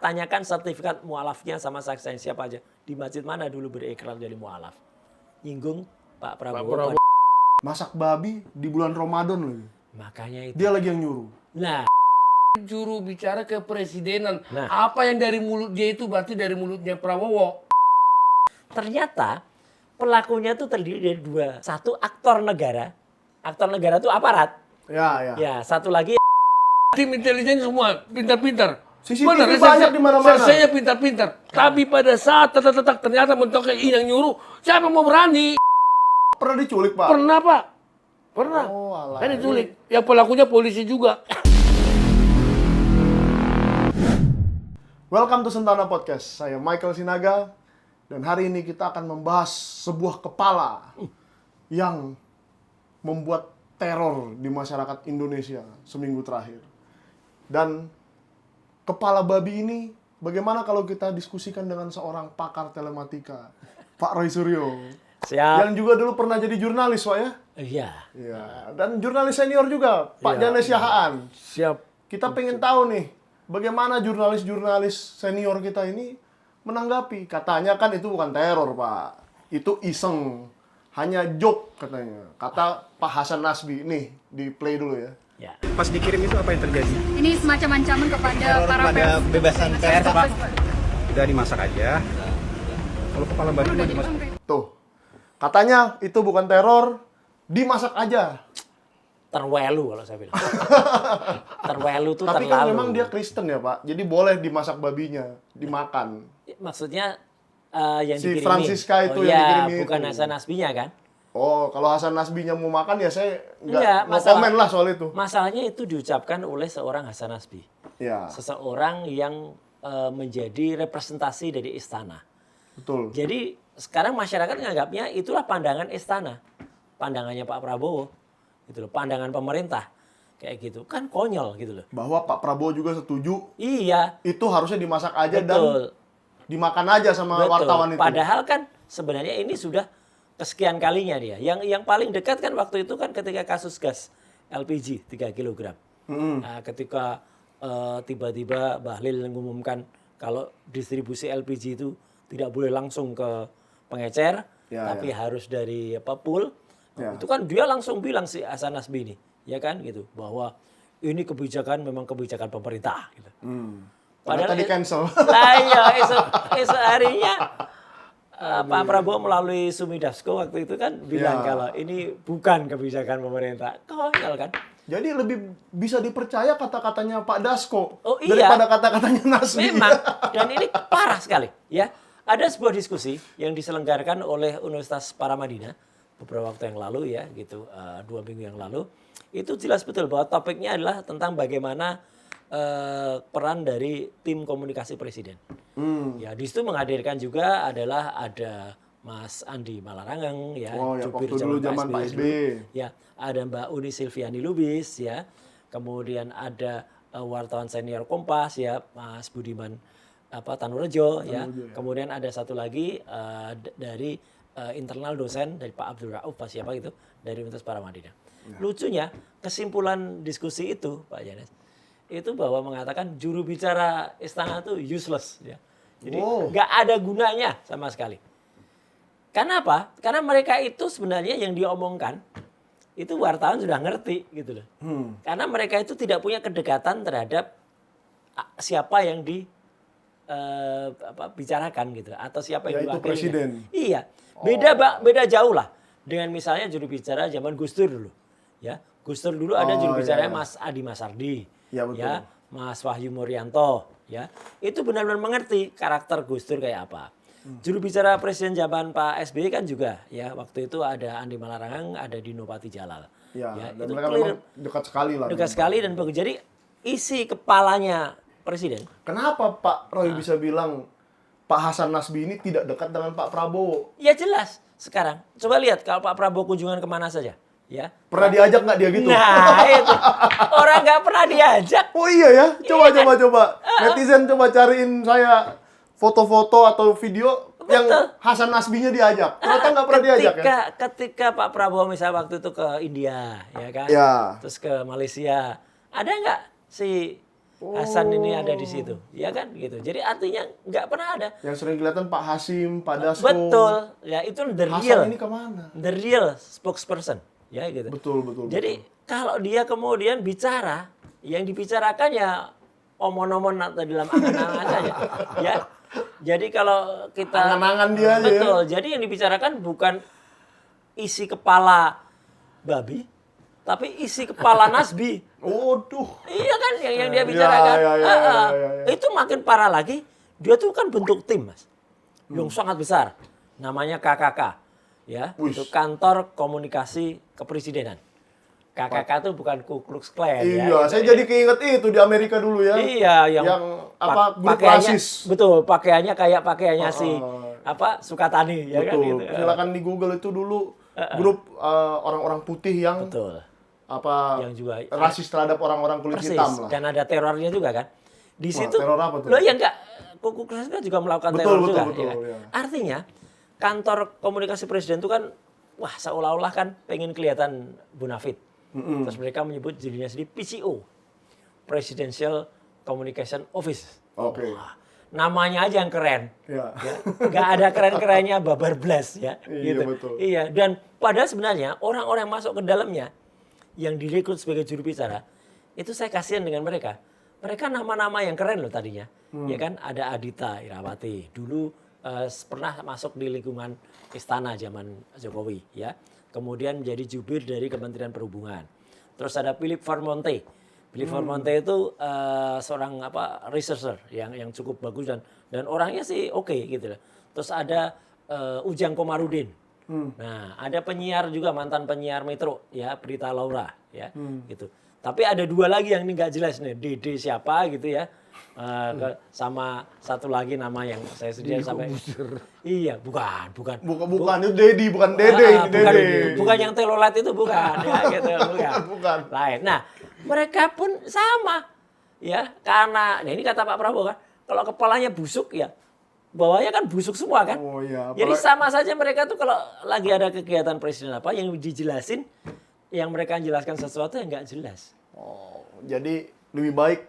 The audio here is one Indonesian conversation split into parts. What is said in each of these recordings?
tanyakan sertifikat mualafnya sama saksinya siapa aja. Di masjid mana dulu berikrar jadi mualaf? Nyinggung Pak Prabowo. Masak babi di bulan Ramadan lagi. Makanya itu. Dia lagi yang nyuruh. Nah, Juru bicara kepresidenan. Nah. Apa yang dari mulut dia itu berarti dari mulutnya Prabowo. ternyata pelakunya itu terdiri dari dua. Satu aktor negara. Aktor negara itu aparat. Ya. Ya, satu lagi Tim intelijen semua pintar-pintar. CCTV banyak di mana-mana. Saya pintar-pintar. Tapi pada saat tetak-tetak ternyata mentoknya ini yang nyuruh. Siapa mau berani? Pernah diculik, Pak? Pernah, Pak. Pernah. Oh, alah. Kan diculik. Yang pelakunya polisi juga. Welcome to Sentana Podcast. Saya Michael Sinaga. Dan hari ini kita akan membahas sebuah kepala yang membuat teror di masyarakat Indonesia seminggu terakhir. Dan kepala babi ini bagaimana kalau kita diskusikan dengan seorang pakar telematika, Pak Roy Suryo. siap. Yang juga dulu pernah jadi jurnalis, Pak ya? Iya. Iya. Dan jurnalis senior juga, Pak Iya. Janes Yahaan. Siap. Kita pengen tahu nih, bagaimana jurnalis-jurnalis senior kita ini menanggapi. Katanya kan itu bukan teror, Pak. Itu iseng. Hanya joke katanya. Kata Pak Hasan Nasbi. Nih, di play dulu ya. Ya. Pas dikirim itu apa yang terjadi? Ini semacam ancaman kepada para Pada pers. kebebasan pers, Pak. Udah dimasak aja. Kalau kepala babi Udah mau jadi dimasak. Tuh. Katanya itu bukan teror, dimasak aja. Terwelu kalau saya bilang. Terwelu tuh Tapi terlalu. kan memang dia Kristen ya, Pak. Jadi boleh dimasak babinya, dimakan. Maksudnya yang Si dikirimin. Francisca itu yang ya, dikirimin bukan itu. Hasan Nasbinya kan? Oh, kalau Hasan Nasbinya mau makan ya saya Enggak, nggak komen lah soal itu. Masalahnya itu diucapkan oleh seorang Hasan Nasbi. Ya, Seseorang yang menjadi representasi dari istana. betul. Jadi sekarang masyarakat menganggapnya itulah pandangan istana. Pandangannya Pak Prabowo. Gitu loh, pandangan pemerintah. Kayak gitu. Kan konyol gitu loh. Bahwa Pak Prabowo juga setuju Iya. itu harusnya dimasak aja dan Betul. dimakan aja sama Betul. wartawan itu. Padahal kan sebenarnya ini sudah kesekian kalinya dia. Yang paling dekat kan waktu itu kan ketika kasus gas LPG 3 kg. Nah, ketika tiba-tiba Bahlil mengumumkan kalau distribusi LPG itu tidak boleh langsung ke pengecer, tapi harus dari pool. Ya. Itu kan dia langsung bilang si Hasan Nasbi ini, ya kan gitu, bahwa ini kebijakan memang kebijakan pemerintah gitu. Ternyata di cancel. Nah iya, esok harinya Pak Prabowo melalui Sumi Dasko waktu itu kan bilang Ya. kalau ini bukan kebijakan pemerintah. Konyol kan? Jadi lebih bisa dipercaya kata-katanya Pak Dasko Oh, iya. daripada kata-katanya Nasbi. Memang, dan ini parah sekali. Ya, ada sebuah diskusi yang diselenggarakan oleh Universitas Paramadina beberapa waktu yang lalu ya, gitu 2 minggu yang lalu. Itu jelas betul bahwa topiknya adalah tentang bagaimana peran dari tim komunikasi presiden. Ya, di situ menghadirkan juga adalah ada Mas Andi Malarangang ya, Oh, ya, jubir waktu dulu zaman Pak dulu. SBY. Ya, ada Mbak Uni Silviani Lubis ya. Kemudian ada wartawan senior Kompas ya, Mas Budiman Tanurejo ya. Kemudian ada satu lagi dari internal dosen dari Pak Abdul Rauf Pak siapa gitu dari Universitas Paramadina. Lucunya kesimpulan diskusi itu Pak Janes itu bahwa mengatakan juru bicara istana itu useless ya. Jadi nggak ada gunanya sama sekali. Karena apa? Karena mereka itu sebenarnya yang diomongkan itu wartawan sudah ngerti gitu loh. Karena mereka itu tidak punya kedekatan terhadap siapa yang bicarakan gitu atau siapa yang Yaitu diwakili. presiden. Iya. Beda jauh lah dengan misalnya juru bicara zaman Gus Dur dulu. Ya, Gus Dur dulu ada juru bicaranya Mas Adi Masardi. Ya, betul. Ya, Mas Wahyu Murianto, ya. Itu benar-benar mengerti karakter Gus Dur kayak apa. Juru bicara presiden zaman Pak SBY kan juga ya, waktu itu ada Andi Malarangang, ada Dino Patijalal. Ya, dan itu mereka clear, memang dekat sekali lah. dekat sekali dan bagus. Jadi isi kepalanya presiden. Kenapa Pak Roy bisa bilang Pak Hasan Nasbi ini tidak dekat dengan Pak Prabowo? Ya jelas sekarang. Coba lihat kalau Pak Prabowo kunjungan kemana saja. Ya. Pernah diajak nggak dia gitu? Nah itu. Orang nggak pernah diajak. Oh iya ya, coba. Netizen coba cariin saya foto-foto atau video yang Hasan Nasbinya diajak. Ternyata nggak pernah diajak ya? Ketika Pak Prabowo misalnya waktu itu ke India, ya kan? Ya. Terus ke Malaysia. Ada nggak si Hasan ini ada di situ, ya kan gitu. Jadi artinya nggak pernah ada. Yang sering kelihatan Pak Hasim, Pak Dasko. Betul, ya itu the real, Hasan ini kemana? the real spokesperson, ya gitu. Betul. Jadi kalau dia kemudian bicara, yang dibicarakan ya omon-omon atau dalam angan-angan saja, ya. Jadi kalau kita Angan-angan dia aja ya. betul, jadi yang dibicarakan bukan isi kepala babi, tapi isi kepala nasbi. Waduh. Iya kan yang dia bicarakan. ya. Itu makin parah lagi. Dia tuh kan bentuk tim, Mas. Yang sangat besar. Namanya KKK. Ya, Wih. itu Kantor Komunikasi Kepresidenan. KKK itu bukan Ku Klux Klan ya. Iya, saya jadi keinget itu di Amerika dulu ya. Iya, yang apa grup pakaiannya, rasis. betul, pakaiannya kayak pakaiannya si Sukatani ya kan Betul. gitu. Silakan di Google itu dulu grup orang-orang putih yang Betul. apa Yang juga rasis terhadap orang-orang kulit persis. hitam lah. Dan ada terornya juga kan. Di Wah, situ teror apa tuh? loh ya enggak, Ku Klux Klan kan juga melakukan Betul, teror betul, juga. betul, kan? ya. Artinya kantor komunikasi presiden itu kan wah seolah-olah kan pengen kelihatan bonafit. Terus mereka menyebut dirinya sendiri PCO, Presidential Communication Office. Oke. Wah, namanya aja yang keren. Ya. Ya, nggak ada keren-kerennya babar blast ya. Iya, gitu. betul. Iya, dan padahal sebenarnya orang-orang yang masuk ke dalamnya yang direkrut sebagai juru bicara, itu saya kasihan dengan mereka. Mereka nama-nama yang keren loh tadinya. Ya kan, ada Adita Irawati. Dulu pernah masuk di lingkungan istana zaman Jokowi ya. Kemudian menjadi jubir dari Kementerian Perhubungan. Terus ada Philip Vermonte. Philip Vermonte itu seorang researcher yang cukup bagus dan orangnya sih oke gitu loh. Terus ada Ujang Komarudin. Nah, ada penyiar juga mantan penyiar Metro ya, Prita Laura ya gitu. Tapi ada dua lagi yang ini nggak jelas nih, Dede siapa gitu ya. Sama satu lagi nama yang saya sediakan sampai iya bukan Bukan itu Dedi, bukan Dede ini Dede. bukan yang telolet itu bukan ya gitu Bukan. lain. Nah mereka pun sama ya karena nah ini kata Pak Prabowo kan kalau kepalanya busuk ya bawahnya kan busuk semua kan. Oh iya, Jadi sama saja mereka tuh kalau lagi ada kegiatan presiden apa yang dijelasin yang mereka jelaskan sesuatu yang nggak jelas. Oh, jadi lebih baik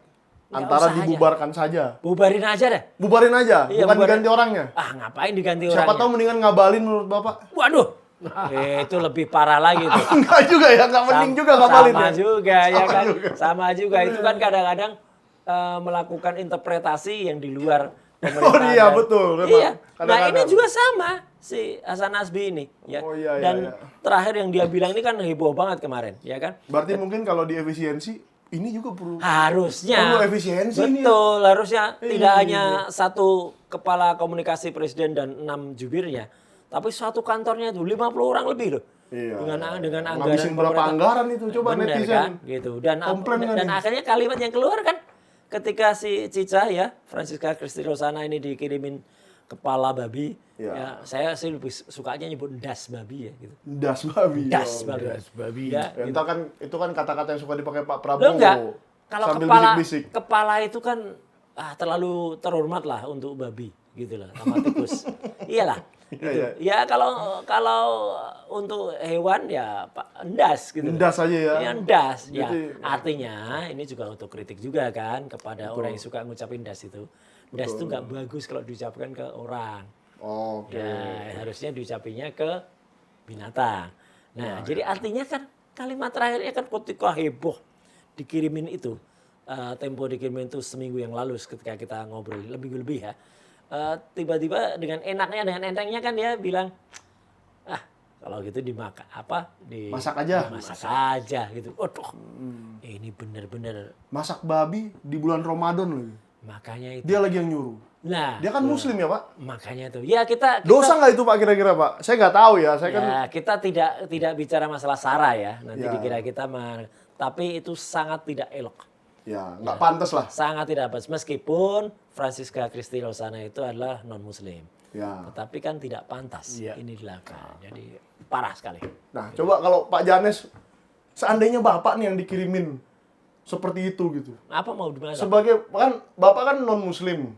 Nggak antara usah aja. dibubarkan saja. Bubarin aja deh. Bubarin aja, Iya, bukan bubarin. diganti orangnya. Ah ngapain diganti Siapa orangnya? tahu mendingan ngabalin menurut Bapak. Waduh, itu lebih parah lagi tuh. Enggak juga ya, enggak mending juga ngabalin Sama ya. juga ya Sama kan. juga. Sama juga itu kan kadang-kadang melakukan interpretasi yang di luar Oh pemerintahan. iya betul, memang. Iya. Nah Kadang-kadang. ini juga sama si Hasan Nasbi ini ya. Oh, iya, iya, Dan iya. terakhir yang dia bilang ini kan heboh banget kemarin, ya kan? Berarti mungkin kalau di efisiensi ini juga perlu Harusnya. perlu efisiensi nih. Betul, harusnya tidak Iya. hanya satu kepala komunikasi presiden dan 6 jubirnya, tapi satu kantornya itu 50 orang lebih loh. Iya. Dengan anggaran Ngabisin berapa pemerintah. anggaran itu coba Bener netizen. kan? Gitu. Komplain kan Dan ini. akhirnya kalimat yang keluar kan ketika si Cica ya, Francisca Christy Rosana ini dikirimin kepala babi, Iya. ya saya sih lebih sukanya nyebut das babi ya gitu. Das babi. Das Oh, babi. Das babi. Ya, Ya, gitu. entah kan itu kan kata-kata yang suka dipakai Pak Loh Prabowo. enggak. Kalau sambil kepala bisik-bisik. kepala itu kan terlalu terhormat lah untuk babi gitu lah sama tikus. Iyalah. Gitu. Iya, Ya kalau untuk hewan ya Pak endas gitu. Das aja ya. Ya endas. Ya Jadi- artinya ini juga untuk kritik juga kan kepada orang yang suka ngucapin das itu. Das itu nggak bagus kalau diucapkan ke orang. Oke. Ya, harusnya diucapinya ke binatang. Nah, jadi artinya kan kalimat terakhirnya kan ketika heboh dikirimin itu, Tempo dikirimin itu seminggu yang lalu ketika kita ngobrol lebih-lebih ya. Tiba-tiba dengan enaknya, dengan entengnya kan dia bilang, kalau gitu dimakan Masak aja. Masak aja gitu. Waduh, ini bener-bener Masak babi di bulan Ramadan lagi. makanya itu. Dia lagi yang nyuruh. Nah, Dia kan muslim ya, Pak? makanya itu. Ya kita Dosa nggak itu Pak kira-kira Pak? Saya nggak tahu ya. Saya kan ya, kita tidak bicara masalah sara ya. Nanti Ya. dikira kita tapi itu sangat tidak elok. ya nggak pantas lah. Sangat tidak pantas meskipun Francisca Christy Rosana itu adalah non muslim. Ya. Tetapi kan tidak pantas Iya. ini dilakukan. Jadi parah sekali. Nah, coba kalau Pak Janes seandainya Bapak nih yang dikirimin seperti itu gitu. Apa mau dimana? Sebagai kan Bapak kan non muslim.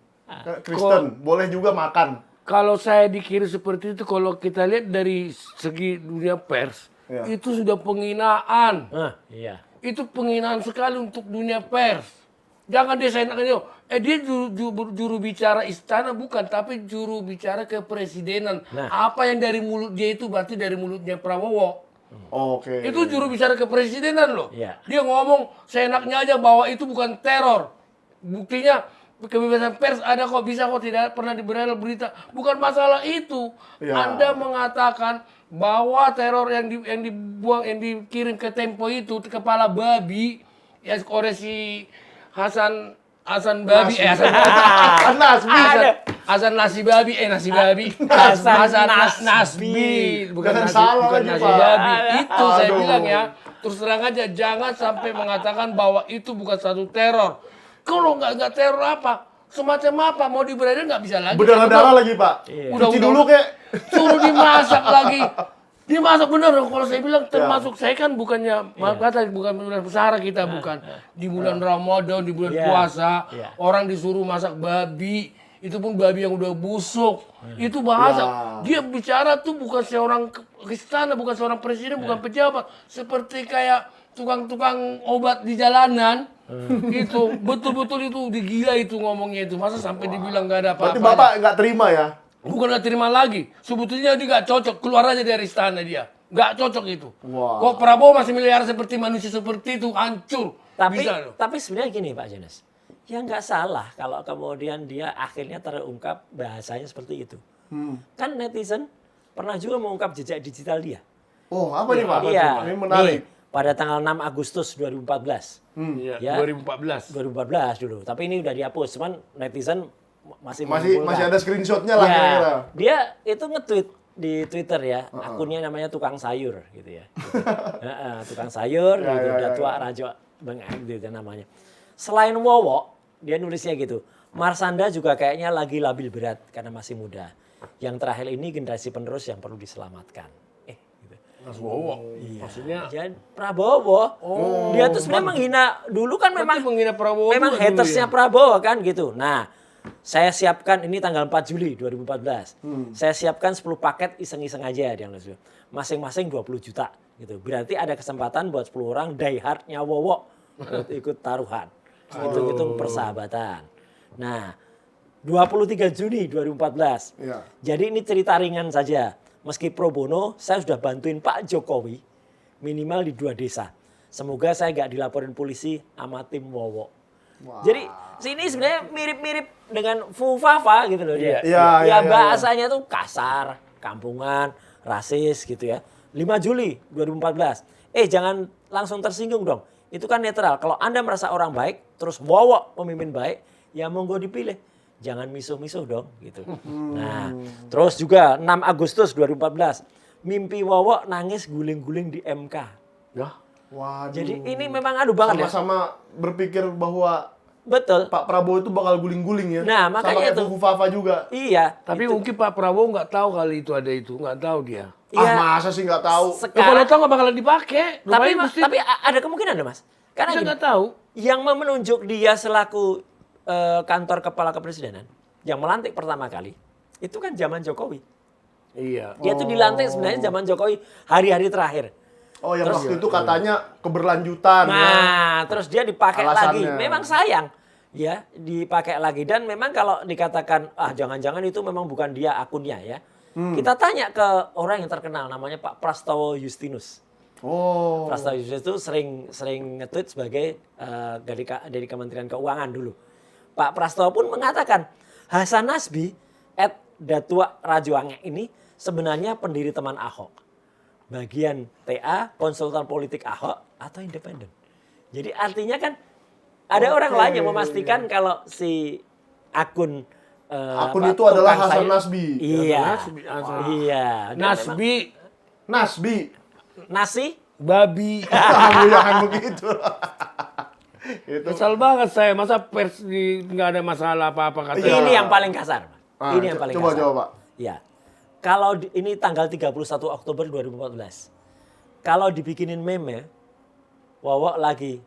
Kristen, boleh juga makan. Kalau saya dikirim seperti itu, kalau kita lihat dari segi dunia pers, Iya. itu sudah penghinaan. Iya. Itu penghinaan sekali untuk dunia pers. Jangan dia seenaknya. Dia juru bicara istana bukan, tapi juru bicara kepresidenan. Nah. Apa yang dari mulut dia itu berarti dari mulutnya Prabowo. Oke. Itu juru bicara kepresidenan loh. Iya. Dia ngomong seenaknya aja bahwa itu bukan teror. Buktinya kebebasan pers ada kok, bisa kok, tidak pernah diberi berita. Bukan masalah itu. Ya. Anda mengatakan bahwa teror yang dibuang, yang dikirim ke Tempo itu kepala babi ya oleh si Hasan Babi, Hasan Nasi Babi, Nasi Babi, Hasan Nasbi, bukan Jangan nasi, salah bukan lagi, nasi Pak. babi. Itu saya Aduh. bilang ya, terus terang aja, jangan sampai mengatakan bahwa itu bukan satu teror. Kalau nggak teror apa? Semacam apa? Mau diberedar nggak bisa lagi. Berdarah-darah lagi, Pak. Udah, Cuci dulu, kek. Suruh dimasak lagi. Dimasak bener dong. Kalau saya bilang termasuk saya kan bukannya kata bukan bulan pesara kita bukan di bulan Ramadan, di bulan puasa orang disuruh masak babi, itu pun babi yang udah busuk. Itu bahasa dia bicara tuh bukan seorang istana, bukan seorang presiden, bukan pejabat, seperti kayak tukang-tukang obat di jalanan. Itu betul-betul itu digila itu ngomongnya itu. Masa sampai dibilang nggak ada Berarti apa-apa. Bapak nggak terima ya? Bukan nggak terima lagi. Sebetulnya dia nggak cocok. Keluar aja dari istana dia. Nggak cocok itu. Wah. Kok Prabowo masih miliar seperti manusia seperti itu hancur. Bisa loh. Tapi sebenarnya gini Pak Jonas, ya nggak salah kalau kemudian dia akhirnya terungkap bahasanya seperti itu. Kan netizen pernah juga mengungkap jejak digital dia. Oh, apa nih, Pak? Iya. Ini menarik. Nih, pada tanggal 6 Agustus 2014. Iya, Ya. 2014. 2014 dulu. Tapi ini udah dihapus, cuman netizen masih Masih mengumpulkan. ada screenshotnya lah Ya, kira-kira. dia itu nge-tweet di Twitter ya, akunnya namanya tukang sayur gitu ya. Gitu. Tukang sayur, gitu, Datua Rajo Bang gitu namanya. Selain Wowo, dia nulisnya gitu. Marsanda juga kayaknya lagi labil berat karena masih muda. Yang terakhir ini generasi penerus yang perlu diselamatkan. Gitu. Mas Bowo. Maksudnya Jadi Prabowo, dia tuh sebenarnya menghina dulu kan memang menghina Prabowo. memang juga dulu hatersnya ya. Prabowo kan gitu. Nah, saya siapkan ini tanggal 4 Juli 2014. Saya siapkan 10 paket iseng-iseng aja dia langsung. Masing-masing 20 juta gitu. Berarti ada kesempatan buat 10 orang die hardnya Wowo buat ikut taruhan. Hitung-hitung persahabatan. Nah, 23 Juni 2014. Iya. Jadi ini cerita ringan saja. Meski pro bono, saya sudah bantuin Pak Jokowi minimal di 2 desa. Semoga saya nggak dilaporin polisi sama tim Wowo. Jadi sini sebenarnya mirip-mirip dengan Fufafa gitu loh dia. Iya. Bahasanya tuh kasar, kampungan, rasis gitu ya. 5 Juli 2014. Jangan langsung tersinggung dong. Itu kan netral. Kalau Anda merasa orang baik, terus Wowo pemimpin baik, ya monggo dipilih. Jangan misuh-misuh dong gitu. Nah, terus juga 6 Agustus 2014. Mimpi Wowo nangis guling-guling di MK. Ya. Waduh. Jadi ini memang aduh banget ya. Sama-sama berpikir bahwa Betul. Pak Prabowo itu bakal guling-guling ya. Nah, makanya sama kayak itu. Buku Fafa juga. Iya. Tapi mungkin Pak Prabowo nggak tahu kali itu ada itu, nggak tahu dia. Iya. Masa sih nggak tahu? Kalau Sekarang, tahu nggak bakalan dipakai. tapi ada kemungkinan loh Mas. Karena kita gini, nggak tahu. yang menunjuk dia selaku kantor kepala kepresidenan, yang melantik pertama kali, itu kan zaman Jokowi. Iya. Dia tuh dilantik sebenarnya zaman Jokowi hari-hari terakhir. Oh, yang waktu itu katanya keberlanjutan. ya. Nah, terus dia dipakai lagi. Alasannya. Memang sayang. Ya, dipakai lagi. Dan memang kalau dikatakan, jangan-jangan itu memang bukan dia akunnya ya. Kita tanya ke orang yang terkenal, namanya Pak Prastowo Justinus. Oh. Prastowo Justinus itu sering nge-tweet sebagai dari Kementerian Keuangan dulu. Pak Prastowo pun mengatakan, Hasan Nasbi @Datua Rajoange ini sebenarnya pendiri teman Ahok. Bagian TA, konsultan politik Ahok, atau independen. Jadi artinya kan ada orang lain yang memastikan kalau si akun Akun apa, itu adalah tukang Hasan sayur- Nasbi. Iya. Nasbi. Iya. Dan Nasbi, Nasbi. memang nasi babi. Jangan begitu. Itu. Kesal banget saya, masa pers nggak ada masalah apa-apa kata. ini yang paling kasar. Ah, Ini yang paling coba, kasar. coba, Pak. Ya. Kalau ini tanggal 31 Oktober 2014. Kalau dibikinin meme, Wowo lagi.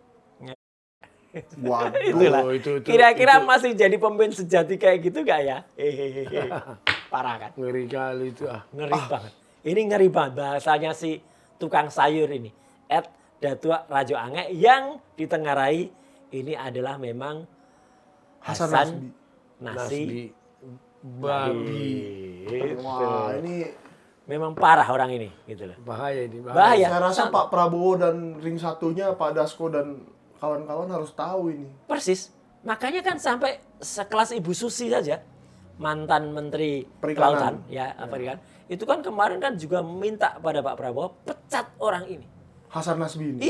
Waduh. Itulah. itu- Kira-kira masih jadi pemimpin sejati kayak gitu gak ya? Hehehe. Parah kan? Ngeri kali itu ah. Ngeri banget. Ini ngeri banget bahasanya si tukang sayur ini. Datua Rajoange yang ditengarai ini adalah memang Hasan Hasan Nasbi. Nasi babi. Gitu. Wah, ini Memang parah orang ini, gitu loh. Bahaya ini, Bahaya. saya rasa Pak Prabowo dan ring satunya Pak Dasko dan kawan-kawan harus tahu ini. Persis. Makanya kan sampai sekelas Ibu Susi saja, mantan Menteri Perikanan. Kelautan, ya, perikanan. Itu kan kemarin kan juga minta pada Pak Prabowo pecat orang ini. Hasan Nasbi ini.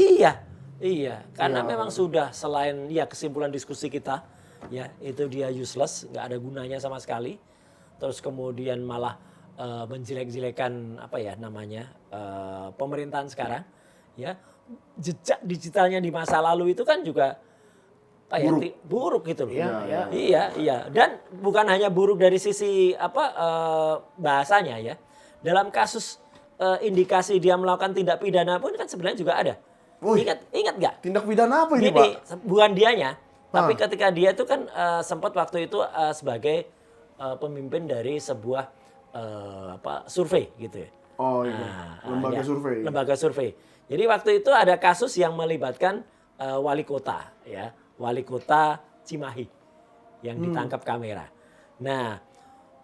Iya. Karena memang sudah selain ya kesimpulan diskusi kita, ya itu dia useless, nggak ada gunanya sama sekali. Terus kemudian malah menjelek-jelekan apa ya namanya pemerintahan sekarang, ya jejak digitalnya di masa lalu itu kan juga apa ya, buruk gitu loh. Iya. Dan bukan hanya buruk dari sisi apa bahasanya ya. Dalam kasus indikasi dia melakukan tindak pidana pun kan sebenarnya juga ada. Wih. Ingat nggak? Tindak pidana apa ini, Gini, Pak? bukan dianya, tapi ketika dia itu kan sempat waktu itu sebagai pemimpin dari sebuah survei gitu ya. Oh iya, lembaga ya, survei. Lembaga survei. Jadi waktu itu ada kasus yang melibatkan wali kota, ya, wali kota Cimahi yang ditangkap kamera. Nah,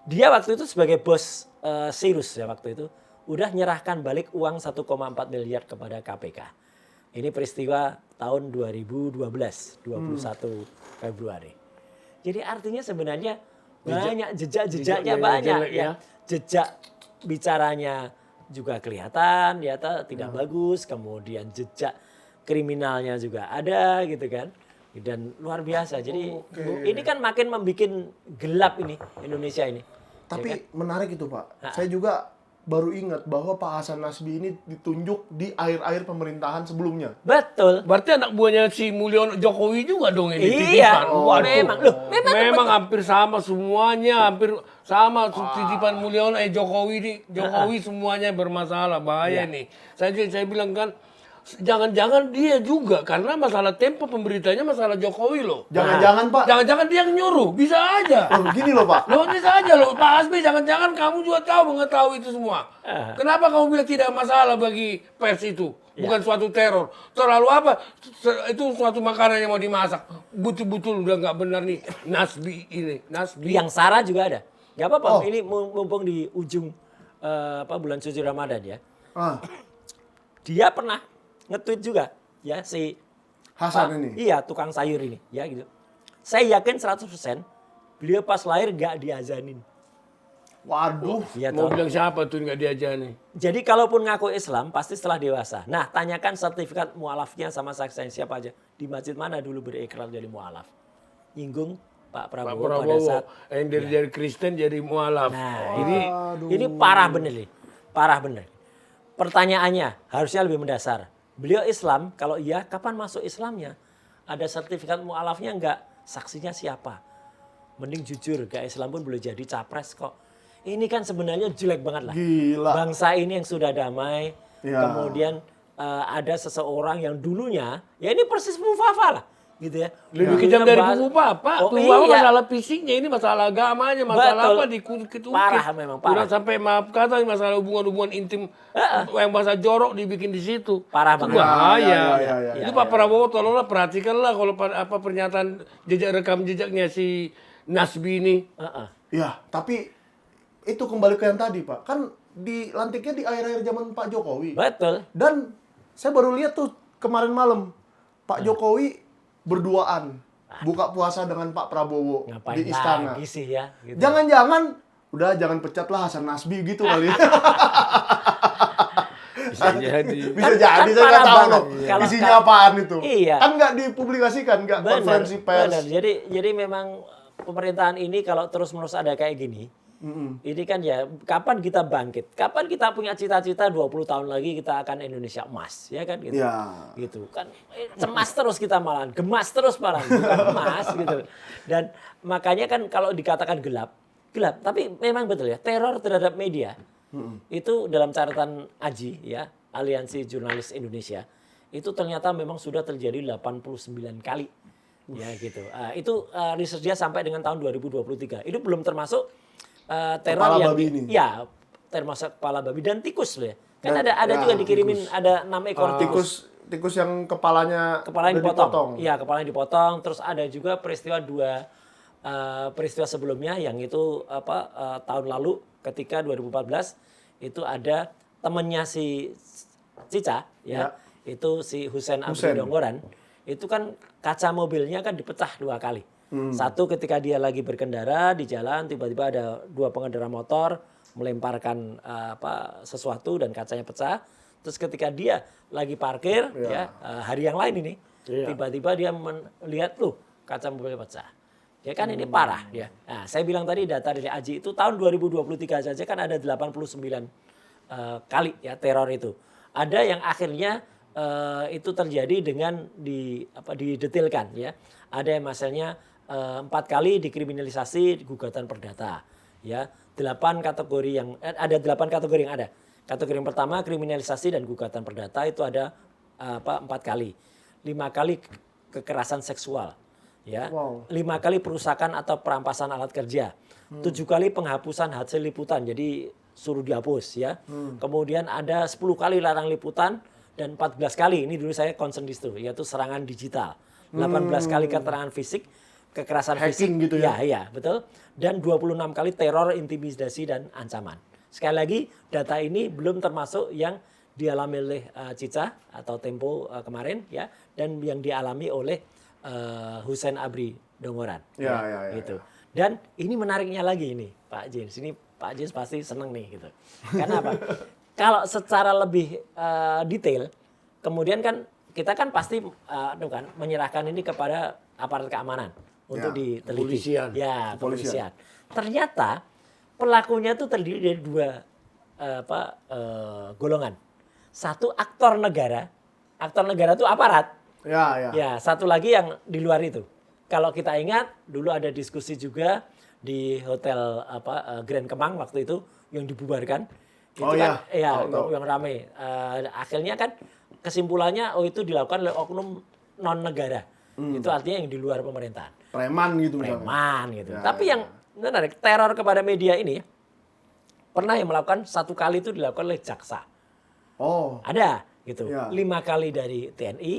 dia waktu itu sebagai bos Sirus ya waktu itu udah nyerahkan balik uang 1,4 miliar kepada KPK. Ini peristiwa tahun 2012, 21 Februari. Jadi artinya sebenarnya banyak jejak-jejaknya banyak jelek, ya. Jejak bicaranya juga kelihatan ya tidak bagus, kemudian jejak kriminalnya juga ada gitu kan. Dan luar biasa. Jadi ini kan makin membuat gelap ini Indonesia ini. Tapi menarik itu, Pak. Saya juga baru ingat bahwa Pak Hasan Nasbi ini ditunjuk di akhir-akhir pemerintahan sebelumnya. Betul. Berarti anak buahnya si Mulyono Jokowi juga dong ini. Iya. Titipan. Waduh. Memang. Loh, memang hampir sama semuanya, hampir sama titipan Mulyono Jokowi semuanya bermasalah, bahaya nih. Saya bilang kan jangan-jangan dia juga karena masalah tempo pemberitanya masalah Jokowi loh. Jangan-jangan, Pak. Jangan-jangan dia yang nyuruh, bisa aja. Oh, gini loh, Pak. Loh bisa aja loh, Pak Hasbi jangan-jangan kamu juga mengetahui itu semua. Kenapa kamu bilang tidak masalah bagi pers itu? Bukan suatu teror. Terlalu apa? Itu suatu makanan yang mau dimasak. Betul-betul udah nggak benar nih. Nasbi ini. Nasbi. Yang Sarah juga ada. Gak apa-apa, ini mumpung di ujung bulan suci Ramadan ya. Dia pernah nge-tweet juga ya si Hasan ini. Iya, tukang sayur ini ya gitu. Saya yakin 100% beliau pas lahir gak diazanin. Waduh. Ya, Mau bilang siapa tuh nggak diajani? jadi kalaupun ngaku Islam pasti setelah dewasa. Nah, tanyakan sertifikat mualafnya sama saksinya siapa aja. Di masjid mana dulu berikrar jadi mualaf? Nyinggung Pak Prabowo pada saat yang dari Kristen jadi mualaf. Nah, ini parah bener nih. Parah bener. Pertanyaannya harusnya lebih mendasar. Beliau Islam, kalau iya kapan masuk Islamnya? Ada sertifikat mualafnya enggak? Saksinya siapa? Mending jujur, gak Islam pun boleh jadi capres kok. Ini kan sebenarnya jelek banget lah. Gila. Bangsa ini yang sudah damai, Ya. kemudian ada seseorang yang dulunya, ya ini persis Mufafa lah. Gitu ya. Lebih kejam dari buku Papa. Oh, Tuh iya. masalah fisiknya, ini masalah agamanya, masalah Betul. apa dikit-ukit. Parah memang, parah. Udah sampai maaf kata masalah hubungan-hubungan intim yang bahasa jorok dibikin di situ. Parah Itu banget. bahaya. Ya. Itu Pak Prabowo tolonglah perhatikanlah kalau apa pernyataan rekam jejaknya si Nasbi ini. Ya, tapi itu kembali ke yang tadi, Pak. Kan dilantiknya di akhir-akhir zaman Pak Jokowi. Betul. Dan saya baru lihat tuh kemarin malam Pak Jokowi berduaan buka puasa dengan Pak Prabowo Ngapain di istana. lagi sih ya? Gitu. Jangan-jangan udah jangan pecatlah Hasan Nasbi gitu kali. Bisa jadi. Bisa Kan jadi saya parah nggak tahu banget. loh Kalau- isinya apaan itu. Iya. Kan nggak dipublikasikan, nggak konferensi pers. Benar. Jadi memang pemerintahan ini kalau terus-menerus ada kayak gini, ini kan ya kapan kita bangkit? Kapan kita punya cita-cita 20 tahun lagi kita akan Indonesia emas, ya kan gitu. Iya. Gitu kan cemas terus kita malahan, gemas terus malahan, bukan emas gitu. Dan makanya kan kalau dikatakan gelap, tapi memang betul ya, teror terhadap media itu dalam catatan AJI ya, Aliansi Jurnalis Indonesia, itu ternyata memang sudah terjadi 89 kali. Ya gitu. Itu riset dia sampai dengan tahun 2023. Itu belum termasuk teror Kepala yang babi ini. ya termasuk kepala babi dan tikus loh ya. Kan ada juga dikirimin ada 6 ekor tikus. Tikus tikus yang kepalanya Kepalanya udah dipotong. Iya, kepalanya dipotong. Terus ada juga peristiwa peristiwa sebelumnya yang itu tahun lalu ketika 2014 itu ada temennya si Cica ya. Itu si Husein Abdi Donggoran. Itu kan kaca mobilnya kan dipecah 2 kali. Satu ketika dia lagi berkendara di jalan tiba-tiba ada 2 pengendara motor melemparkan sesuatu dan kacanya pecah. Terus ketika dia lagi parkir hari yang lain ini tiba-tiba dia melihat tuh kaca mobilnya pecah. Ya kan ini parah ya. Nah, saya bilang tadi data dari Aji itu tahun 2023 saja kan ada 89 kali ya teror itu. Ada yang akhirnya itu terjadi dengan didetailkan ya. Ada yang misalnya 4 kali dikriminalisasi gugatan perdata ya. 8 kategori yang ada 8 kategori yang ada. Kategori yang pertama kriminalisasi dan gugatan perdata itu ada 4 kali. 5 kali kekerasan seksual ya. 5 kali perusakan atau perampasan alat kerja. 7 kali penghapusan hasil liputan. Jadi suruh dihapus ya. Kemudian ada 10 kali larang liputan dan 14 kali ini dulu saya concern di situ yaitu serangan digital. 18 kali keterangan fisik, kekerasan hacking fisik gitu ya. Iya, betul. Dan 26 kali teror, intimidasi dan ancaman. Sekali lagi data ini belum termasuk yang dialami oleh Cica atau Tempo kemarin ya dan yang dialami oleh Husein Abdi Donggoran. Ya. Gitu. Dan ini menariknya lagi ini Pak Jins. Ini Pak Jins pasti seneng nih gitu. Karena apa? Kalau secara lebih detail, kemudian kan kita kan pasti menyerahkan ini kepada aparat keamanan untuk diteliti. Kepolisian. Ya, kepolisian. Ternyata pelakunya itu terdiri dari 2 golongan. Satu aktor negara. Aktor negara itu aparat. Ya, satu lagi yang di luar itu. Kalau kita ingat dulu ada diskusi juga di hotel Grand Kemang waktu itu yang dibubarkan. Itu yang ramai. Akhirnya kan kesimpulannya itu dilakukan oleh oknum non negara. Itu artinya yang di luar pemerintahan. Preman gitu misalnya. Preman gitu. Tapi yang menarik teror kepada media ini pernah yang melakukan 1 kali itu dilakukan oleh jaksa. Ada gitu. 5 kali dari TNI,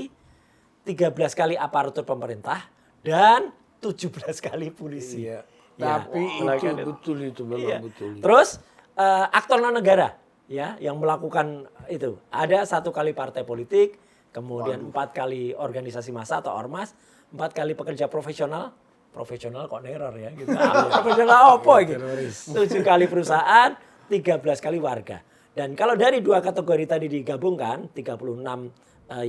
13 kali aparatur pemerintah dan 17 kali polisi. Iya. Tapi itu betul itu memang betul. Terus aktor non negara ya yang melakukan itu ada 1 kali partai politik, kemudian 4 kali organisasi massa atau ormas, 4 kali pekerja profesional kok neror ya gitu. Profesional apa gitu. 7 kali perusahaan, 13 kali warga. Dan kalau dari 2 kategori tadi digabungkan 36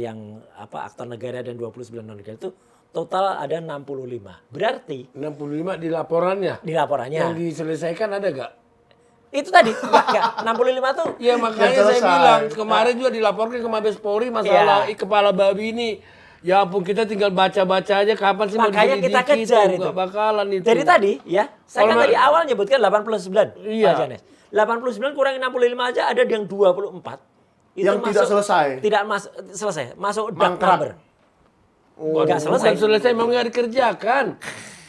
yang aktor negara dan 29 non negara itu total ada 65. Berarti 65 di laporannya. Di laporannya. Yang diselesaikan ada gak? Itu tadi enggak 65 tuh. Ya makanya saya bilang kemarin juga dilaporkan ke Mabes Polri masalah kepala babi ini. Ya ampun kita tinggal baca-baca aja kapan sih mau makanya kita kejar itu. Gak bakalan itu. Dari tadi ya, saya kan tadi awal nyebutkan 89. Iya. Pak Janes. 89 kurangi 65 aja ada yang 24. Itu yang tidak selesai. Tidak selesai. Masuk dark number. Enggak selesai. Bukan selesai mau nggak dikerjakan.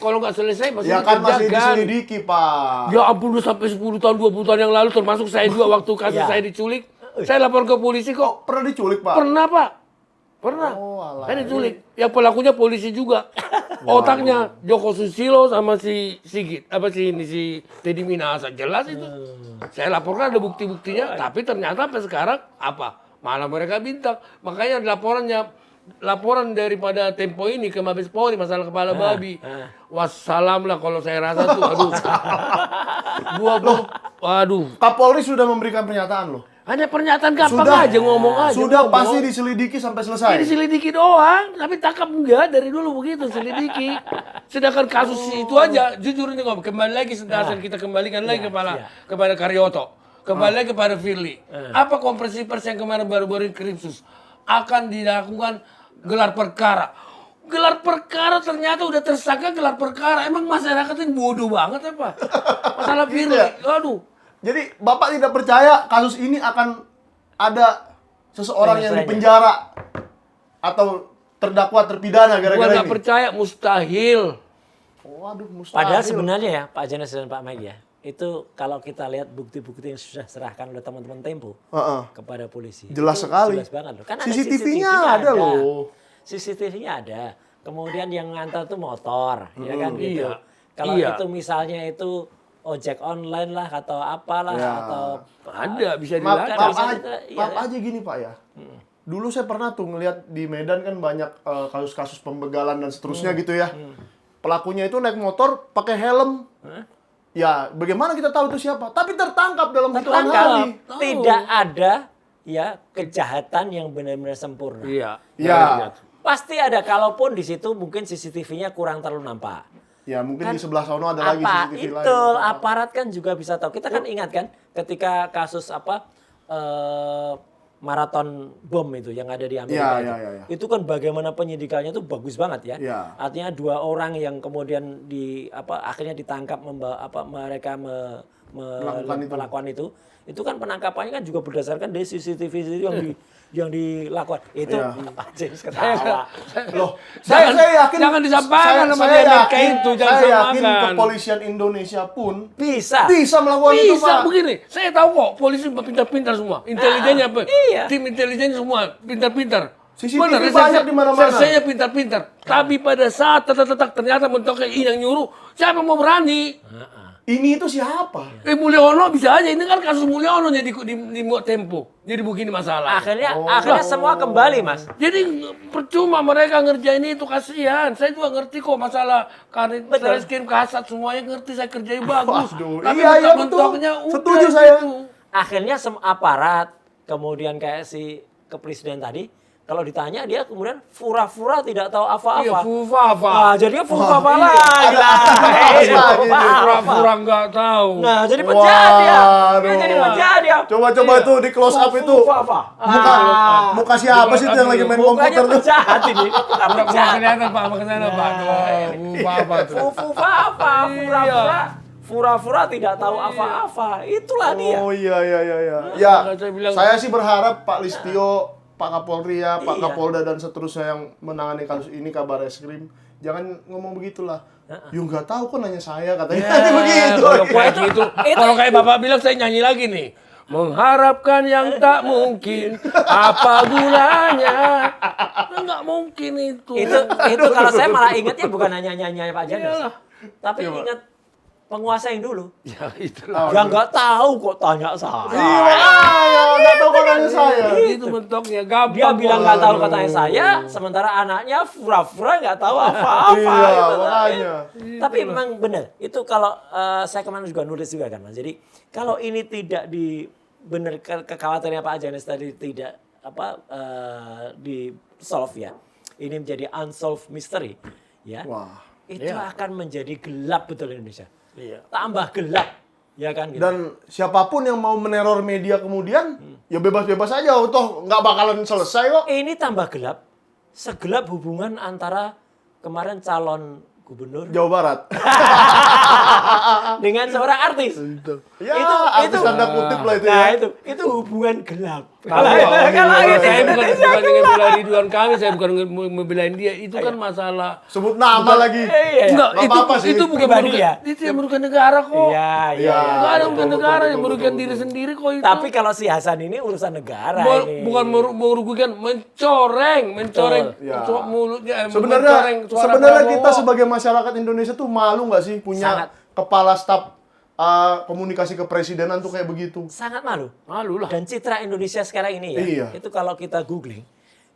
Kalau nggak selesai masih ya kan masih dikerjakan. diselidiki Pak. Ya ampun udah sampai 10 tahun 20 tahun yang lalu termasuk saya juga waktu kasus saya diculik. Saya lapor ke polisi kok. Pernah diculik Pak? Pernah Pak. Pernah. Saya diculik. Yang pelakunya polisi juga. Otaknya Joko Susilo sama si Sigit. Si Teddy Minahasa. Jelas itu. Saya laporkan ada bukti-buktinya. Tapi ternyata sampai sekarang malah mereka bintang. Makanya laporan daripada Tempo ini ke Mabes Polri masalah kepala babi. Wassalam lah kalau saya rasa tuh. Aduh. Kapolri sudah memberikan pernyataan loh. Hanya pernyataan gampang aja ngomong aja. Sudah pasti diselidiki sampai selesai. Ini diselidiki doang, tapi tangkap enggak dari dulu begitu selidiki. Sedangkan kasus itu aja, jujur ini ngomong kembali lagi kita kembalikan lagi kepada Karyoto, kembali lagi kepada Firly. Apa konferensi pers yang kemarin baru-baru Kripsus akan dilakukan gelar perkara. Gelar perkara ternyata udah tersangka gelar perkara. Emang masyarakat ini bodoh banget apa? Masalah Firly, aduh. Jadi Bapak tidak percaya kasus ini akan ada seseorang yang dipenjara atau terdakwa terpidana gara-gara ini? Gua nggak percaya, mustahil. Waduh, mustahil. Padahal sebenarnya ya Pak Janes dan Pak Mike ya, itu kalau kita lihat bukti-bukti yang sudah serahkan oleh teman-teman Tempo kepada polisi. Jelas itu sekali. Jelas banget loh. Kan ada CCTV-nya ada loh. CCTV-nya ada. Kemudian yang ngantar tuh motor, ya kan gitu. Iya. Kalau Iya. itu misalnya itu ojek online lah atau apalah Ya. atau Ada bisa Maaf, dilacak. bisa iya. maaf aja gini Pak ya. Dulu saya pernah tuh ngelihat di Medan kan banyak kasus-kasus pembegalan dan seterusnya gitu ya. Pelakunya itu naik motor pakai helm. Ya, bagaimana kita tahu itu siapa? Tapi tertangkap dalam hitungan hari. Tidak ada ya kejahatan yang benar-benar sempurna. Iya. Ya. Pasti ada, kalaupun di situ mungkin CCTV-nya kurang terlalu nampak. Ya, mungkin di sebelah sono ada lagi Apa CCTV itu lain. aparat kan juga bisa tahu. Kita kan ingat kan ketika kasus maraton bom itu yang ada di Amerika itu. Ya. Itu kan bagaimana penyidikannya itu bagus banget ya. Ya. Artinya 2 orang yang kemudian akhirnya ditangkap mereka melakukan itu. Itu kan penangkapannya kan juga berdasarkan dari CCTV itu yang dilakukan. Itu Pak James ketawa. Loh, Jangan- saya yakin jangan disampaikan sama saya dia yakin, itu, jangan saya yakin samakan. kepolisian Indonesia pun Bisa. melakukan itu, Bisa Pak. begini. Saya tahu kok polisi pintar-pintar semua. Intelijennya apa? iya. Tim intelijen semua pintar-pintar. CCTV banyak di mana-mana. Saya pintar-pintar. Tapi pada saat tetak ternyata mentoknya ini yang nyuruh, siapa mau berani? Ini itu siapa? Mulyono bisa aja. Ini kan kasus Mulyono jadi di Tempo. Jadi begini masalah. Akhirnya semua kembali, Mas. Jadi percuma mereka ngerjain itu, kasihan. Saya juga ngerti kok masalah karir saya kirim kasat semuanya ngerti, saya kerjain bagus. Waduh, Tapi iya, betul. mentok-mentoknya udah Setuju saya. gitu. Akhirnya aparat, kemudian kayak si kepresiden tadi, kalau ditanya dia kemudian fura-fura tidak tahu Iya, apa-apa. fufafa. Nah, jadinya fufa-fa lagi lah. Pura-pura nggak tahu. Nah, jadi penjahat dia. Dia jadi Waduh. penjahat dia. Coba-coba tuh di close up itu. Fufa-fa. Muka siapa sih itu yang lagi main Mukanya komputer tuh? penjahat ini. Bukan Pura-pura penjahat. kelihatan Pak, ke sana Pak. Fufafa tuh. Fufa-fa, fura-fura. Fura-fura tidak tahu apa-apa. Itulah dia. Oh iya. Ya, Saya bilang- saya sih berharap Pak Listio, Pak Kapolri ya, Pak Iya. Kapolda dan seterusnya yang menangani kasus ini, Kabar Eskrim, jangan ngomong begitulah. Yuk nggak tahu kok nanya saya katanya. Nanti begitu. Kalau kayak gitu, kalau kayak Bapak bilang saya nyanyi lagi nih. Mengharapkan yang tak mungkin, apa gunanya? Nggak mungkin itu. Itu kalau saya malah ingatnya bukan hanya nyanyi Pak Janes. Iyalah. Tapi ingat penguasa yang dulu. Ya itulah. Yang nggak tahu kok tanya saya. Nggak tahu kok nanya saya. Itu bentuknya gampang. Dia bilang nggak tahu Waduh. katanya saya, sementara anaknya pura-pura nggak tahu apa-apa. Iya, gitu. makanya. Tapi memang benar. Itu kalau saya kemarin juga nulis juga kan, Mas. Jadi kalau ini tidak kekhawatirannya Pak Janes tadi tidak di solve ya. Ini menjadi unsolved mystery, ya. Wah. Itu akan menjadi gelap betul Indonesia. Iya. Tambah gelap, ya kan? Gitu. Dan siapapun yang mau meneror media kemudian, ya bebas-bebas aja. Toh nggak bakalan selesai kok. Ini tambah gelap, segelap hubungan antara kemarin calon gubernur Jawa Barat. dengan seorang artis. Ya, Itu- artis itu- tanda kutip lah itu Nah ya. itu hubungan gelap. Kalau saya bukan membela Ridwan Kamil, saya bukan membelain dia. Itu kan masalah. Sebut nama lagi. Iya. Enggak, Nggak apa-apa sih. itu bukan Pribadi merugikan. ya. Itu yang merugikan negara kok. Iya, Iya. Enggak ada merugikan Betul, negara, betul, yang merugikan betul, diri sendiri kok itu. Tapi kalau si Hasan ini urusan negara ini. Bukan merugikan, mencoreng Ya. mulutnya. Sebenarnya kita sebagai masyarakat Indonesia tuh malu nggak sih punya Sangat. kepala staf komunikasi kepresidenan tuh kayak begitu. sangat malu. malu lah. Dan citra Indonesia sekarang ini ya, Iya. itu kalau kita googling,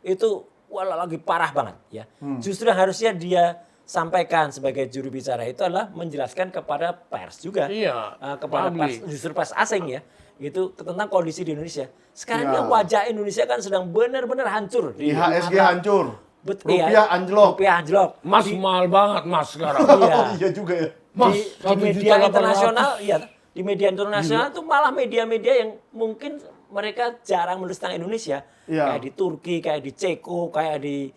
itu lagi parah banget ya. Justru yang harusnya dia sampaikan sebagai juru bicara itu adalah menjelaskan kepada pers juga, Iya, kepada pers, publik. justru pers asing ya, itu tentang kondisi di Indonesia. Sekarang Iya. ini wajah Indonesia kan sedang benar-benar hancur. IHSG hancur. Iya, Rupiah anjlok. Rupiah anjlok. Mas mahal banget mas sekarang. Iya. Iya juga ya. Mas, Di 1,800.000. media internasional, iya, di media internasional itu malah media-media yang mungkin mereka jarang menulis tentang Indonesia, Iya. kayak di Turki, kayak di Ceko, kayak di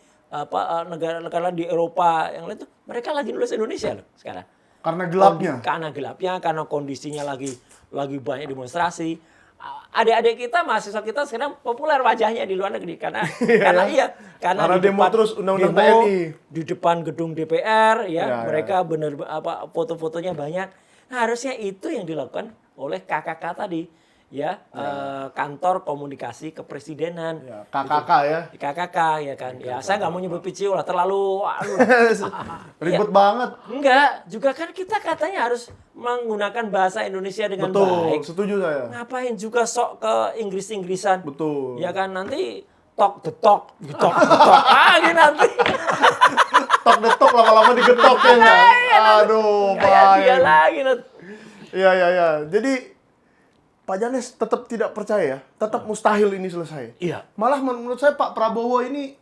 negara-negara di Eropa yang lain tuh, mereka lagi nulis Indonesia loh sekarang. Karena gelapnya. Karena gelapnya, karena kondisinya lagi banyak demonstrasi. Adik-adik kita, mahasiswa kita sekarang populer wajahnya di luar negeri karena Karena di demo depan- terus undang-undang demo TNI. di depan gedung DPR ya, Ya, mereka bener foto-fotonya banyak. Nah, harusnya itu yang dilakukan oleh KKK tadi, ya, kantor komunikasi kepresidenan. Ya, KKK ya. KKK ya kan. Ya, saya nggak mau nyebut PCO lah, terlalu Ribet banget. Enggak, juga kan kita katanya harus menggunakan bahasa Indonesia dengan Betul, baik. setuju saya. Ngapain juga sok ke Inggris-Inggrisan? Betul. Ya kan nanti talk the talk. Ini nanti. Tok detok lama-lama digetok ya nggak? Aduh, Kayak dia baik. lagi nanti. Iya. Jadi Pak Janes tetap tidak percaya, tetap mustahil ini selesai. Iya. Malah menurut saya Pak Prabowo ini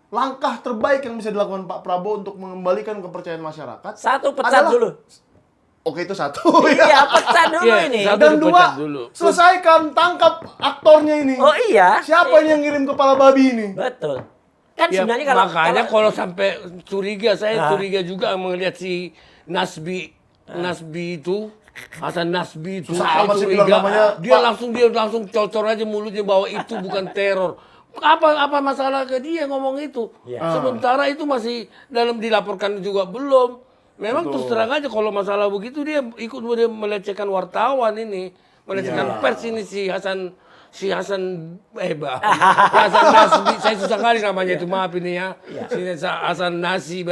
langkah terbaik yang bisa dilakukan Pak Prabowo untuk mengembalikan kepercayaan masyarakat. Satu, pecat adalah- dulu. Oke, itu satu. Iya, pecat dulu Iya, ini. satu. Dan dua, dipecat dulu. selesaikan, tangkap aktornya ini. Oh iya. Siapa ini yang ngirim kepala babi ini? Betul. Kan Ya, sebenarnya kalau kalau sampai curiga, saya Nah. curiga juga melihat si Nasbi itu, Hasan Nasbi itu, Susah saya amat sih curiga. bilang namanya, Dia Pak. langsung cocor aja mulutnya bahwa itu bukan teror. Apa masalah ke dia ngomong itu? Ya. Sementara itu masih dilaporkan juga belum. Memang terus terang aja kalau masalah begitu dia ikut melecehkan wartawan ini, melecehkan pers ini si Hasan Nasbi, saya susah kali namanya itu, maaf ini ya. Si Hasan Nasbi.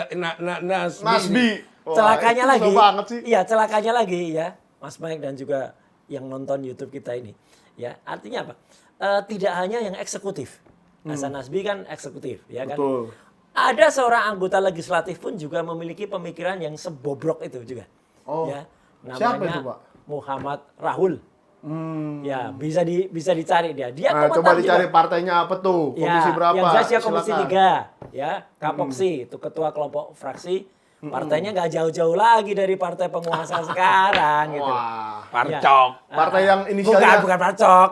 Nasbi. Wah, celakanya itu lagi. susah banget sih. Iya, celakanya lagi ya, Mas Mike dan juga yang nonton YouTube kita ini. Ya, artinya apa? Tidak hanya yang eksekutif. Hasan Nasbi kan eksekutif, ya kan? Betul. Ada seorang anggota legislatif pun juga memiliki pemikiran yang sebobrok itu juga. Oh. Ya, Siapa namanya itu, Pak? Muhammad Rahul. Ya, bisa dicari dia. Dia Nah, komentar coba juga. dicari partainya apa tuh? Komisi berapa? Yang jelas dia komisi Silakan. 3, ya. Kapoksi, itu ketua kelompok fraksi. Partainya nggak jauh-jauh lagi dari partai penguasa sekarang gitu. Wah. Parcok. Partai yang inisialnya Bukan parcok.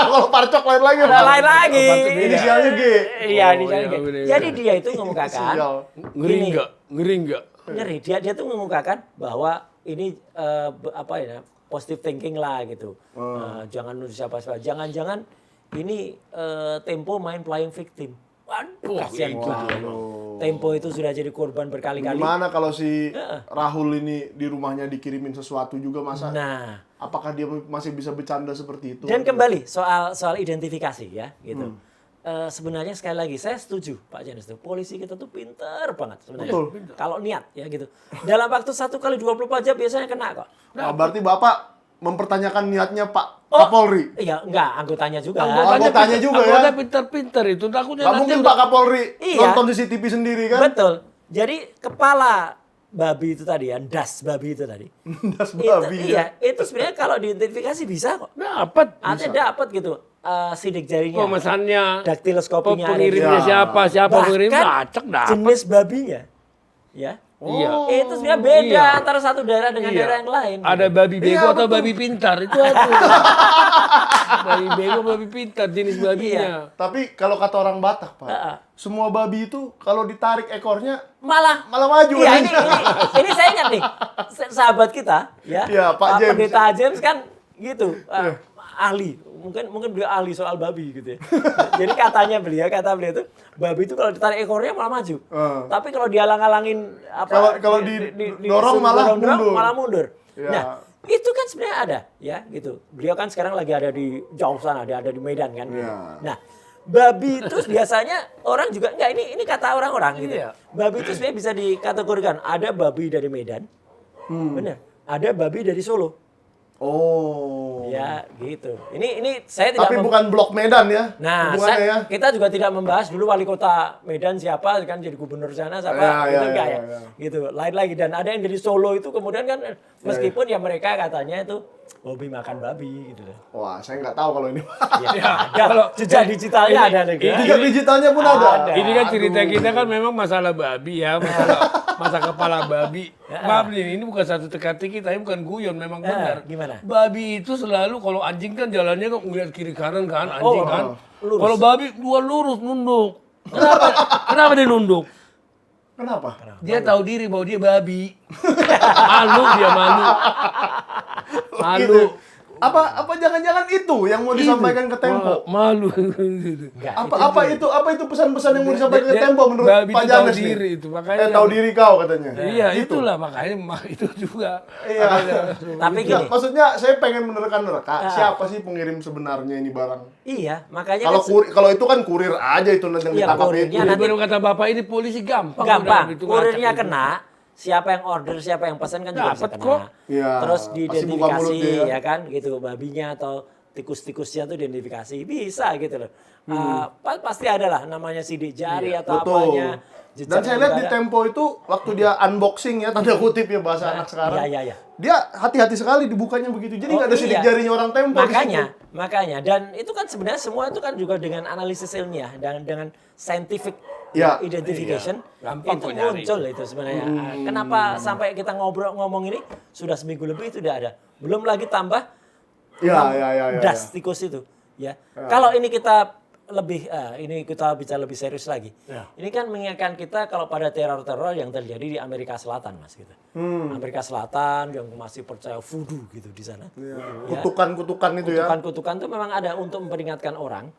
kalau parcok lain lagi. Ada lain lagi. Inisialnya G. Iya, inisialnya iya, G. bener, Jadi dia itu mengemukakan Sial. Ngeri Gini. enggak? ngeri. Dia tuh mengemukakan bahwa ini apa ya, positive thinking lah gitu. Jangan nuduh siapa-siapa. Jangan-jangan ini Tempo main playing victim. Waduh, kasihan itu banget. Tempo itu sudah jadi korban berkali-kali. Gimana kalau si Rahul ini di rumahnya dikirimin sesuatu juga masa? Nah, Apakah dia masih bisa bercanda seperti itu? dan kembali soal identifikasi ya gitu. Sebenarnya sekali lagi saya setuju Pak Janes tuh, polisi kita tuh pinter banget sebenarnya. Betul. Kalau niat ya gitu. Dalam waktu 1 kali 24 jam biasanya kena kok. Nah, berarti Bapak mempertanyakan niatnya Pak Kapolri. Iya, enggak, anggotanya juga. Anggotanya juga ya? Anggota pinter-pinter itu takutnya Gak nanti mungkin udah- Pak Kapolri Iya. nonton di CCTV sendiri kan? Betul. Jadi kepala babi itu tadi ya, das babi itu tadi. Das Itu, babi ya. iya, itu sebenarnya kalau diidentifikasi bisa kok. dapat Artinya dapat gitu. Sidik jarinya. pemesannya, Daktiloskopinya ada di pengirimnya Ya. siapa pengirim acak dapat. jenis babinya. Ya. Iya. Itu sebenarnya beda Iya. antara satu daerah dengan Iya. daerah yang lain. Ada babi bego Iya, atau betul. babi pintar itu ada. Babi bego, babi pintar jenis babinya. Tapi kalau kata orang Batak, Pak, Heeh. semua babi itu kalau ditarik ekornya Malah maju. Iya, kan? ini saya ingat nih. Sahabat kita ya. Iya, Pak James. Pendeta James kan gitu. Ahli. Mungkin beliau ahli soal babi gitu ya. Jadi kata beliau itu babi itu kalau ditarik ekornya malah maju. Tapi kalau dihalang-halangin Kalau didorong malah mundur. malah mundur. Ya. Nah, itu kan sebenarnya ada ya gitu. Beliau kan sekarang lagi ada di jauh sana, dia ada di Medan kan. Ya. Nah, babi itu biasanya orang juga enggak, ini kata orang-orang gitu. Iya. Babi itu sebenarnya bisa dikategorikan ada babi dari Medan. Benar. Ada babi dari Solo. Oh. Ya, gitu. Ini saya tidak Tapi bukan blok Medan ya? Nah, hubungannya ya. kita juga tidak membahas dulu wali kota Medan siapa kan jadi gubernur sana siapa Ya, itu ya, enggak ya, ya. ya. Gitu. Lain lagi dan ada yang dari Solo itu kemudian kan meskipun ya mereka katanya itu hobi makan babi gitu loh. Wah, saya nggak tahu kalau ini. Ya, ada kalau jejak digitalnya ada nih. Jejak digitalnya pun ada. Ini kan cerita kita kan memang masalah babi ya, masalah kepala babi. Maaf nih, ini bukan satu teka-teki, tapi bukan guyon, memang benar. Gimana? Babi itu selalu kalau anjing kan jalannya kan ngeliat kiri kanan kan, anjing kan. lurus. Kalau babi dua lurus nunduk. Kenapa dia nunduk? Kenapa? Dia tahu diri bahwa dia babi. Malu dia malu. Malu. Apa jangan-jangan itu yang mau disampaikan ke Tempo? Malu. Apa itu pesan-pesan yang mau disampaikan ke Tempo menurut Babi Pak itu Janes tahu nih? diri itu, makanya tahu diri kau katanya. Iya, itulah makanya itu juga. Iya. Tapi Nggak, gini. maksudnya saya pengen menerka-nerka siapa sih pengirim sebenarnya ini barang? Iya, makanya Kalau kan kalau itu kan kurir aja itu nanti yang Iya, ditangkap kurirnya itu. nanti- Baru kata Bapak ini polisi gampang. gampang. udah gitu Kurirnya ngacak itu. kena, siapa yang order, siapa yang pesan kan juga bisa Dapat kena. kok. Iya, Terus pasti buka diidentifikasi mulut dia, ya kan gitu babinya atau tikus-tikusnya tuh identifikasi bisa gitu loh. Pasti ada lah namanya sidik jari atau Betul. apanya. Dan saya lihat di Tempo itu waktu dia unboxing ya tanda kutip ya bahasa anak sekarang. Iya. Dia hati-hati sekali dibukanya begitu. Jadi nggak ada sidik iya. jarinya orang Tempo di situ. Makanya dan itu kan sebenarnya semua itu kan juga dengan analisis ilmiah dan dengan scientific Ya. identification Gampang itu kok nyari. muncul itu sebenarnya. Kenapa sampai kita ngomong ini sudah seminggu lebih itu udah ada. Belum lagi tambah Iya. das tikus itu ya. Kalau ini kita ini kita bicara lebih serius lagi. Ini kan mengingatkan kita kalau pada teror-teror yang terjadi di Amerika Selatan, Mas gitu. Amerika Selatan yang masih percaya voodoo gitu di sana. Ya. Kutukan-kutukan itu ya. Kutukan-kutukan itu memang ada untuk memperingatkan orang.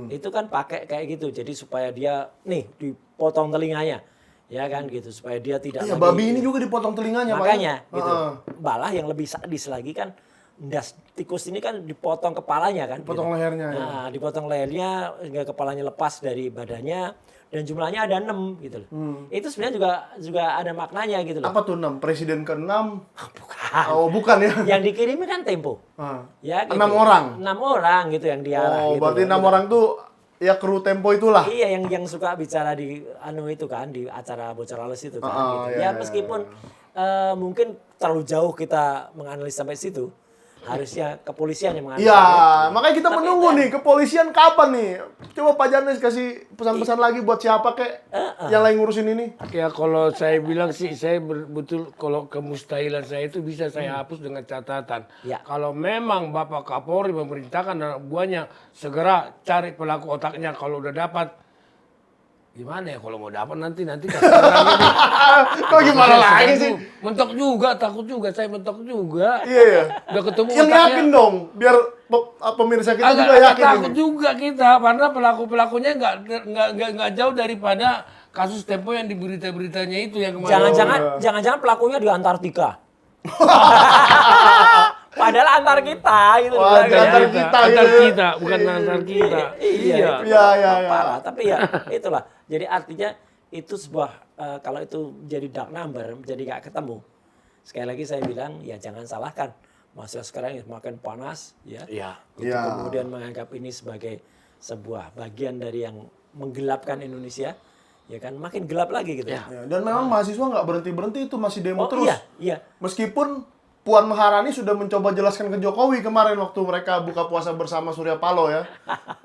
Itu kan pakai kayak gitu. Jadi supaya dia nih dipotong telinganya. Ya kan gitu supaya dia tidak Iya, lagi- babi ini juga dipotong telinganya Pak. Makanya ya? gitu. Heeh. Malah yang lebih sadis lagi kan das tikus ini kan dipotong kepalanya kan. Potong lehernya, ya. Nah, dipotong lehernya hingga kepalanya lepas dari badannya dan jumlahnya ada 6 gitu loh. Itu sebenarnya juga ada maknanya gitu loh. Apa tuh 6? Presiden ke-6? Bukan. Oh, bukan ya. Yang dikirimnya kan Tempo. Ah. Ya, gitu. 6 orang? 6 orang gitu yang diarah Oh, gitu berarti loh. 6 orang tuh ya kru Tempo itulah. Iya yang suka bicara di itu kan di acara bocor halus itu kan. Gitu. iya, Ya meskipun mungkin terlalu jauh kita menganalisis sampai situ, harusnya kepolisian yang menganalisis. Iya, makanya kita menunggu nih kepolisian kapan nih. Coba Pak Janes kasih pesan-pesan lagi buat siapa kek yang lagi ngurusin ini. Ya kalau saya bilang sih, saya betul kalau kemustahilan saya itu bisa saya hapus dengan catatan. Ya. Kalau memang Bapak Kapolri memerintahkan anak buahnya segera cari pelaku otaknya. Kalau udah dapat, gimana ya kalau mau dapat nanti kasih orang ini. Kok gimana lagi sih? Mentok juga, takut juga, saya mentok juga. Iya. Udah ketemu Yang otaknya. yakin dong, biar pemirsa kita juga Agak yakin takut ini. juga kita karena pelakunya nggak jauh daripada kasus Tempo yang di berita-beritanya itu yang kemarin. Jangan-jangan pelakunya di Antartika. Padahal antar kita gitu. Wah, loh, antar ya. kita, antar gitu. kita, bukan antar kita. Iya. Iya. Parah. Tapi ya itulah. Jadi artinya itu sebuah kalau itu jadi dark number, jadi nggak ketemu. Sekali lagi saya bilang ya jangan salahkan. Masa sekarang yang semakin panas ya. Iya. Itu Iya. kemudian menganggap ini sebagai sebuah bagian dari yang menggelapkan Indonesia. Ya kan makin gelap lagi gitu. Ya, dan memang mahasiswa nggak berhenti-berhenti itu masih demo terus. Iya. Meskipun Puan Maharani sudah mencoba jelaskan ke Jokowi kemarin waktu mereka buka puasa bersama Surya Paloh ya.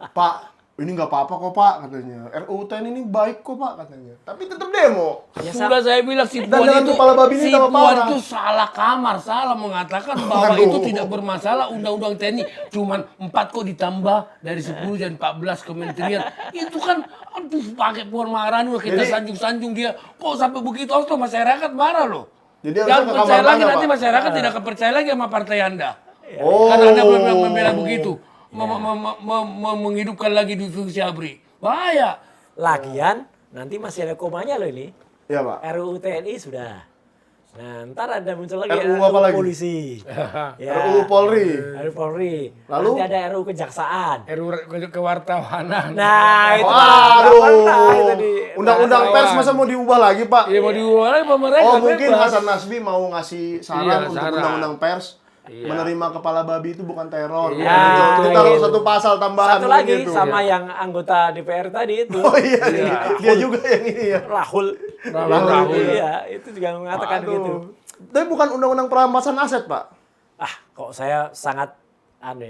Pak, ini nggak apa-apa kok Pak katanya. RUU TNI ini baik kok Pak katanya. Tapi tetap demo. Ya, Sudah saya bilang si Dan Puan dengan itu, kepala babi ini si tambah Puan parah. itu salah kamar, salah mengatakan bahwa Aduh. itu tidak bermasalah undang-undang TNI. Cuman 4 kok ditambah dari 10 dan 14 kementerian. Itu kan, aduh pakai Puan Maharani udah kita Jadi- sanjung-sanjung dia. Kok sampai begitu, oh masyarakat marah loh. Jadi Jangan harusnya ke percaya kamar lagi, tangga, nanti Pak. masyarakat tidak akan percaya lagi sama partai Anda. Oh. Karena Anda membela begitu. Menghidupkan lagi Fungsi Abri. Bahaya. Lagian nanti masih ada komanya loh ini. Iya Pak. RUU TNI sudah. Nah, ntar ada muncul lagi RUU apa lagi? polisi. RUU Polri. RUU Polri. Lalu? Nanti ada RUU kejaksaan. RUU kewartawanan. Nah, itu Waduh. Undang-undang pers masa mau diubah lagi Pak? Ya mau diubah lagi pemerintah. Oh mungkin bebas. Hasan Nasbi mau ngasih saran Iya, untuk saran. undang-undang pers. Menerima kepala babi itu bukan teror. Iya, Gitu. itu. Kita taruh satu pasal tambahan. Satu lagi gitu. sama yang anggota DPR tadi itu. Oh iya, dia juga yang ini ya. Rahul. Rahul. Iya, itu juga mengatakan Aduh. gitu. Tapi bukan undang-undang perampasan aset, Pak. Kok saya sangat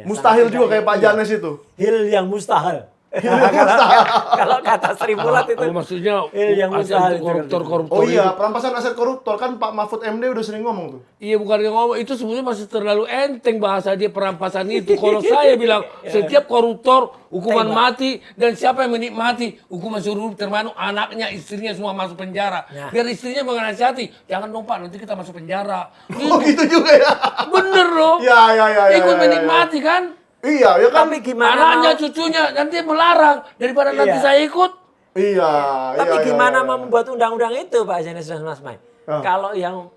Mustahil sangat juga tidak- kayak Pak iya. Janes itu. Hil yang mustahil. Kalau kata Sri Mulat itu. Oh, maksudnya Yang mustahil itu. koruptor-koruptor Oh itu. iya, perampasan aset koruptor kan Pak Mahfud MD udah sering ngomong tuh. Iya, bukan yang ngomong, itu sebenarnya masih terlalu enteng bahasa dia perampasan itu. Kalau saya bilang setiap koruptor hukuman mati, dan siapa yang menikmati hukuman seumur hidup termasuk anaknya, istrinya semua masuk penjara. Ya. Biar istrinya menasihati, jangan dong Pak, nanti kita masuk penjara. Oh gitu juga ya. Bener loh. Ya. Ikut menikmati kan. Iya, ya kan. Tapi gimana Anaknya, mau, cucunya nanti melarang daripada nanti Iya. saya ikut. Iya. tapi iya, gimana iya, mau iya. membuat undang-undang itu Pak Janes dan Mas Mai? Ah. Kalau yang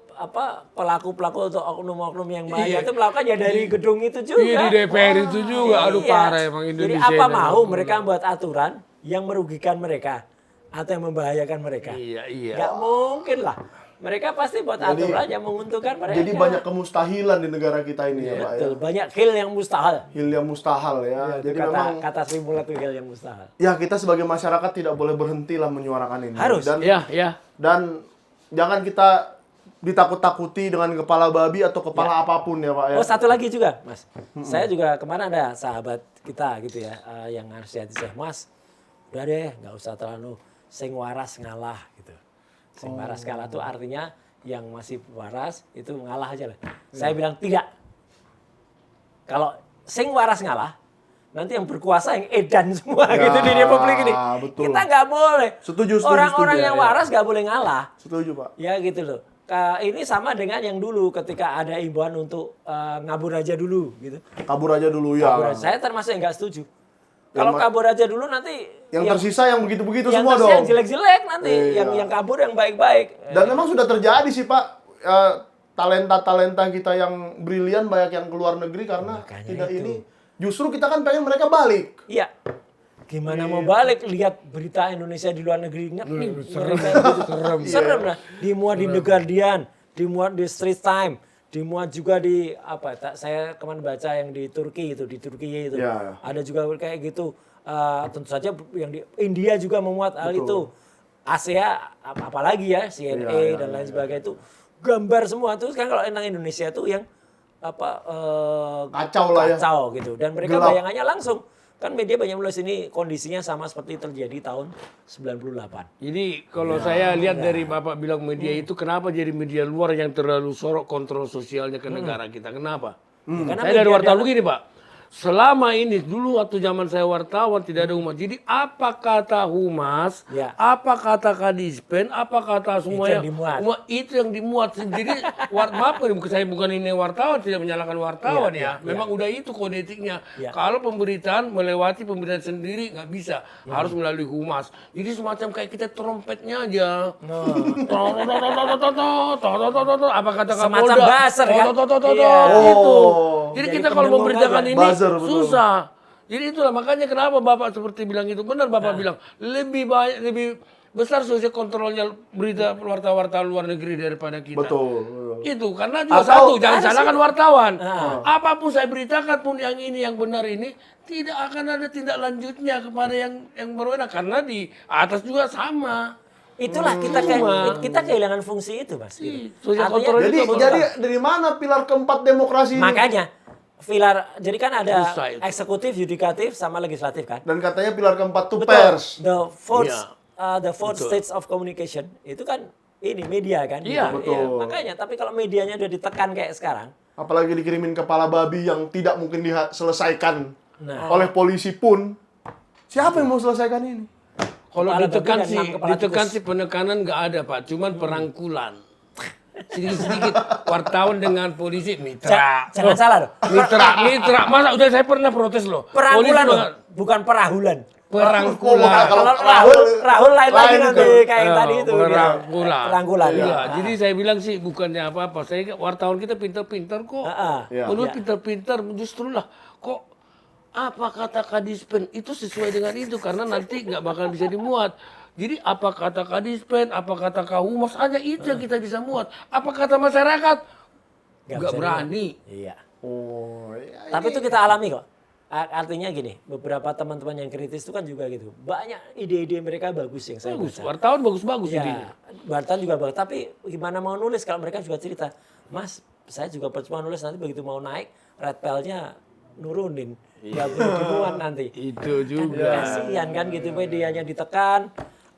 pelaku-pelaku atau oknum-oknum yang bahaya Iya. itu melakukan ya dari gedung itu juga. Iya, di DPR itu juga. Aduh, Iya. parah emang Jadi Indonesia. apa ini. mau mereka membuat aturan yang merugikan mereka atau yang membahayakan mereka? Iya. Gak mungkin lah. Mereka pasti buat aturan yang menguntungkan mereka. Jadi banyak kemustahilan di negara kita ini ya Pak ya. Betul, banyak hil yang mustahil. Hil yang mustahil ya. Jadi kata, memang kata Sri Mulat itu hil yang mustahil. ya kita sebagai masyarakat tidak boleh berhenti lah menyuarakan ini. Harus. Dan Iya. dan jangan kita ditakut-takuti dengan kepala babi atau kepala apapun ya Pak ya. Oh, satu lagi juga, Mas. Saya juga kemana ada sahabat kita gitu ya, yang harus hati saya, Mas, udah deh, nggak usah terlalu sing waras ngalah gitu. Sing waras ngalah itu artinya yang masih waras itu ngalah aja lah. Saya bilang tidak. Kalau sing waras ngalah, nanti yang berkuasa yang edan semua Ya, gitu di Republik ini. betul. Kita nggak boleh. Setuju, Orang-orang setuju, yang ya. waras nggak boleh ngalah. Setuju Pak. Ya gitu loh. Ini sama dengan yang dulu ketika ada imbauan untuk ngabur aja dulu gitu. Kabur aja dulu ya. Kabur aja. Saya termasuk yang nggak setuju. Kalau kabur aja dulu nanti Yang tersisa yang begitu-begitu yang semua tersisa dong. yang jelek-jelek nanti, Iya. yang kabur yang baik-baik. Dan memang sudah terjadi sih Pak, talenta-talenta kita yang brilian banyak yang keluar negeri karena Makanya tidak itu. ini. Justru kita kan pengen mereka balik. Iya. Gimana mau balik lihat berita Indonesia di luar negeri ingat nih serem lah. Dimuat di The Guardian, dimuat di Straits Times, dimuat juga di saya kemarin baca yang di Turki itu, di Turki itu. Ya. Ada juga kayak gitu. Tentu saja yang di India juga memuat hal itu. Asia apalagi ya, CNA Iya, dan lain sebagainya itu gambar semua tuh kan. Kalau tentang Indonesia tuh yang Kacau lah ya. kacau gitu, dan mereka Gelap. bayangannya langsung kan media banyak menulis ini kondisinya sama seperti terjadi tahun 98. Jadi kalau saya lihat dari Bapak bilang media itu, kenapa jadi media luar yang terlalu sorok kontrol sosialnya ke negara kita? Kenapa? Karena Saya dari media wartawan dalam- begini Pak. Selama ini dulu waktu zaman saya wartawan tidak ada humas. Jadi apa kata humas, Ya. apa kata kadispen, apa kata semuanya, yang dimuat. itu yang dimuat. Jadi saya bukan ini wartawan, tidak menyalahkan wartawan ya. Memang udah itu kode etiknya. Ya. Kalau pemberitaan melewati pemberitaan sendiri nggak bisa, harus melalui humas. Jadi semacam kayak kita trompetnya aja. Apa kata Semacam Kapolda? buzzer, kan? Iya. Gitu. Oh. Jadi Jadi kita kalau pendengung memberitakan aja. ini Buzzer, betul. susah. Jadi itulah makanya kenapa Bapak seperti bilang itu benar Bapak bilang lebih banyak lebih besar sosial kontrolnya berita wartawan luar negeri daripada kita. Betul. Itu karena juga Atau- satu jangan salahkan wartawan. Ah. Apapun saya beritakan pun yang ini yang benar ini tidak akan ada tindak lanjutnya kepada yang berwenang karena di atas juga sama. Itulah kita kehilangan fungsi itu, Mas. Gitu. Sosial Artinya- kontrol Jadi itu jadi dari mana pilar keempat demokrasi ini? makanya jadi kan ada Susah itu. eksekutif, yudikatif sama legislatif kan. Dan katanya pilar keempat tuh Betul. pers. The fourth stage of communication itu kan ini media kan. Iya, gitu. betul. Makanya tapi kalau medianya udah ditekan kayak sekarang, Apalagi dikirimin kepala babi yang tidak mungkin diselesaikan Nah. oleh polisi pun. Siapa yang mau selesaikan ini? Kalau Kepala ditekan babi dan sih, 6 kepala ditekan tikus. sih penekanan nggak ada Pak, cuman perangkulan. Sedikit-sedikit wartawan dengan polisi mitra. jangan salah loh. Mitra. Masa udah saya pernah protes loh. Perangkulan Polisi loh, bukan perahulan. perangkulan. Kalau Kalau Rahul lain lagi lain nanti itu. kayak yang tadi itu. Perangkulan. Perangkulan. Iya, Iya. jadi saya bilang sih bukannya apa-apa. Saya wartawan kita pintar-pintar kok. Iya. Menurut Iya. pintar-pintar justru lah kok apa kata kadispen itu sesuai dengan itu karena nanti nggak bakal bisa dimuat. Jadi apa kata kadispen, apa kata kahumas aja itu yang kita bisa muat. Apa kata masyarakat nggak bisa berani. Iya. Oh, ya, Tapi itu kita alami kok. Artinya gini, beberapa teman-teman yang kritis itu kan juga gitu. Banyak ide-ide mereka bagus yang saya Bagus, baca. wartawan bagus-bagus Ya, idenya. wartawan juga bagus. Tapi gimana mau nulis kalau mereka juga cerita, Mas, saya juga percuma nulis nanti begitu mau naik, red pill-nya nurunin. nggak perlu dimuat nanti. Itu Kan juga. kasihan kan gitu, medianya ditekan.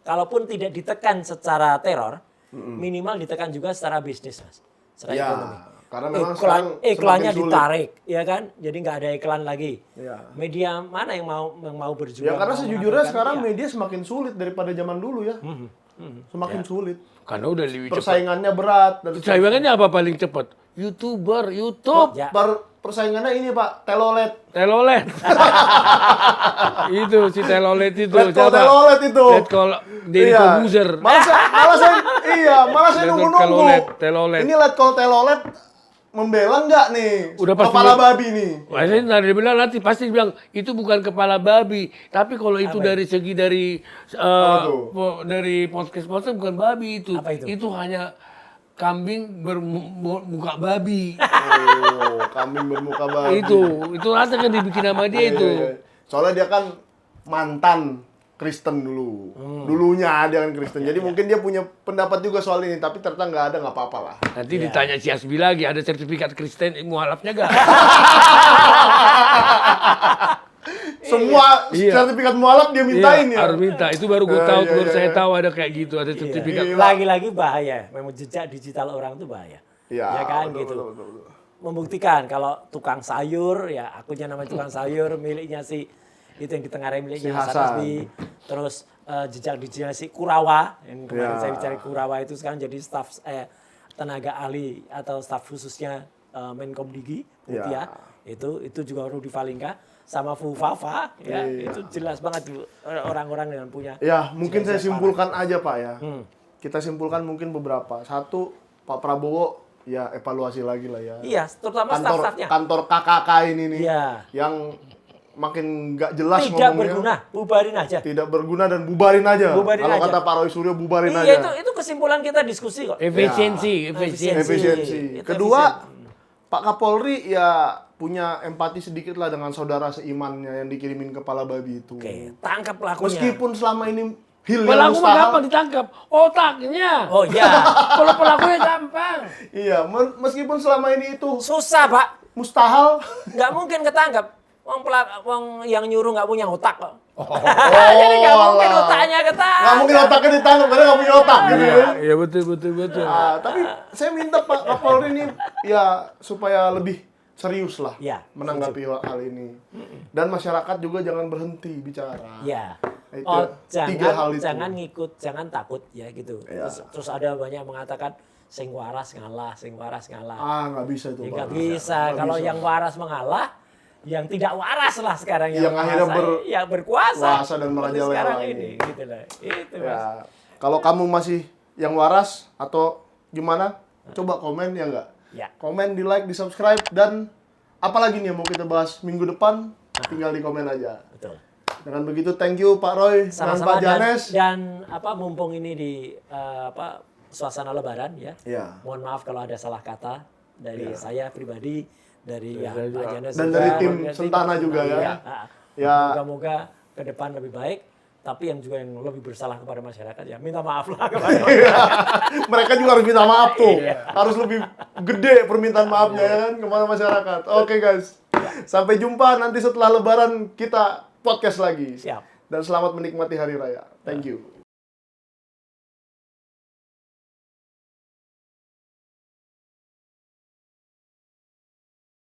Kalaupun tidak ditekan secara teror, minimal ditekan juga secara bisnis, Mas. Secara Ya, ekonomi. karena memang Iklannya semakin sulit. ditarik, ya kan? Jadi nggak ada iklan lagi. Ya. Media mana yang mau berjuang? Ya karena mau sejujurnya mengatakan, sekarang ya. media semakin sulit daripada zaman dulu ya. Semakin sulit. Karena udah lebih cepat. Persaingannya berat. Dan Saingannya apa paling cepat? YouTuber, YouTube, Ya. persaingannya ini Pak, telolet. telolet. Itu si telolet itu. Letkol Siapa? telolet itu. Letkol Deddy Corbuzier. Malah saya Letkol nunggu-nunggu. telolet. Ini letkol telolet membela nggak nih? Udah pasti kepala dia- babi nih. Saya tadi bilang nanti pasti bilang itu bukan kepala babi, tapi kalau itu dari segi dari dari podcast bukan babi itu. Apa itu? Itu hanya kambing bermuka babi. Oh, kambing bermuka babi. itu nanti kan dibikin sama dia itu. Iya. Soalnya dia kan mantan Kristen dulu. Dulunya dia kan Kristen. Jadi mungkin dia punya pendapat juga soal ini, tapi ternyata nggak ada, nggak apa-apa lah. Nanti ditanya si Asbi lagi, ada sertifikat Kristen mualafnya gak? Semua Iya. sertifikat mualaf dia mintain ya. Harus minta. Itu baru gue tahu, Iya, baru iya, saya iya. tahu ada kayak gitu, ada sertifikat. Lagi-lagi bahaya. Memang jejak digital orang itu bahaya. Iya, Ya kan betul, gitu. betul, betul. Membuktikan kalau tukang sayur, ya akunya namanya tukang sayur, miliknya si itu yang ditengarai miliknya Si Hasan Hasan. Asbi. Terus jejak digital si Kurawa, yang kemarin Ya. saya bicara Kurawa itu sekarang jadi staf tenaga ahli atau staf khususnya Menkom Digi Mutia. Itu juga Rudi Valinka sama Fu Fafa ya. Itu jelas banget tuh orang-orang yang punya. Ya, mungkin saya ciri-ciri simpulkan aja Pak ya. Kita simpulkan mungkin beberapa. Satu, Pak Prabowo ya evaluasi lagi lah ya. Iya, terutama staf-stafnya. Kantor KKK ini nih. Iya. Yang makin nggak jelas Tidak ngomongnya. berguna, bubarin aja. Tidak berguna dan bubarin aja. Bubarin Kalau aja. kata Pak Roy Suryo, bubarin Iya, aja. itu kesimpulan kita diskusi kok. Efisiensi. Efisiensi. Itu Kedua, efisien. Pak Kapolri ya punya empati sedikit lah dengan saudara seimannya yang dikirimin kepala babi itu. Oke, tangkap pelakunya. Meskipun selama ini hil yang Pelaku mah mustahil. gampang ditangkap, otaknya. Oh iya, Kalau pelakunya gampang. Iya, meskipun selama ini itu susah Pak. mustahil. Nggak mungkin ketangkap. Wong yang nyuruh nggak punya otak kok. Jadi nggak mungkin otaknya ketangkap. Nggak mungkin otaknya ditangkap karena nggak punya otak gitu ya. Iya betul. Ah, tapi saya minta Pak Kapolri ini ya supaya lebih serius lah Ya, menanggapi hal ini. Dan masyarakat juga jangan berhenti bicara. Ya. Itu Oh, tiga hal itu. jangan ngikut, jangan takut ya gitu. Terus ada banyak yang mengatakan sing waras ngalah, sing waras ngalah. Ah, nggak bisa itu, Ya, Pak. nggak bisa. Nggak Kalau bisa. yang waras mengalah, yang tidak waras lah sekarang Yang akhirnya yang berkuasa. kuasa dan merajalela sekarang ini. ini gitu lah. Itu Mas. Ya, kalau kamu masih yang waras atau gimana? Coba komen ya nggak? Ya. Komen, di like, di subscribe, dan apalagi nih yang mau kita bahas minggu depan, tinggal di komen aja. Betul. Dengan begitu, thank you Pak Roy dan Sama-sama Pak Janes. dan mumpung ini di suasana Lebaran ya. Ya. Mohon maaf kalau ada salah kata dari saya pribadi, dari Pak Janes Dan juga, dari tim dari Sentana juga ya. Iya. Ya. Moga-moga ke depan lebih baik. Tapi yang juga yang lebih bersalah kepada masyarakat ya minta maaf lah kepada Mereka juga harus minta maaf tuh. Iya. Harus lebih gede permintaan maafnya ya kan kepada masyarakat. Oke guys. Sampai jumpa nanti setelah Lebaran kita podcast lagi. Siap. Dan selamat menikmati hari raya. Thank you.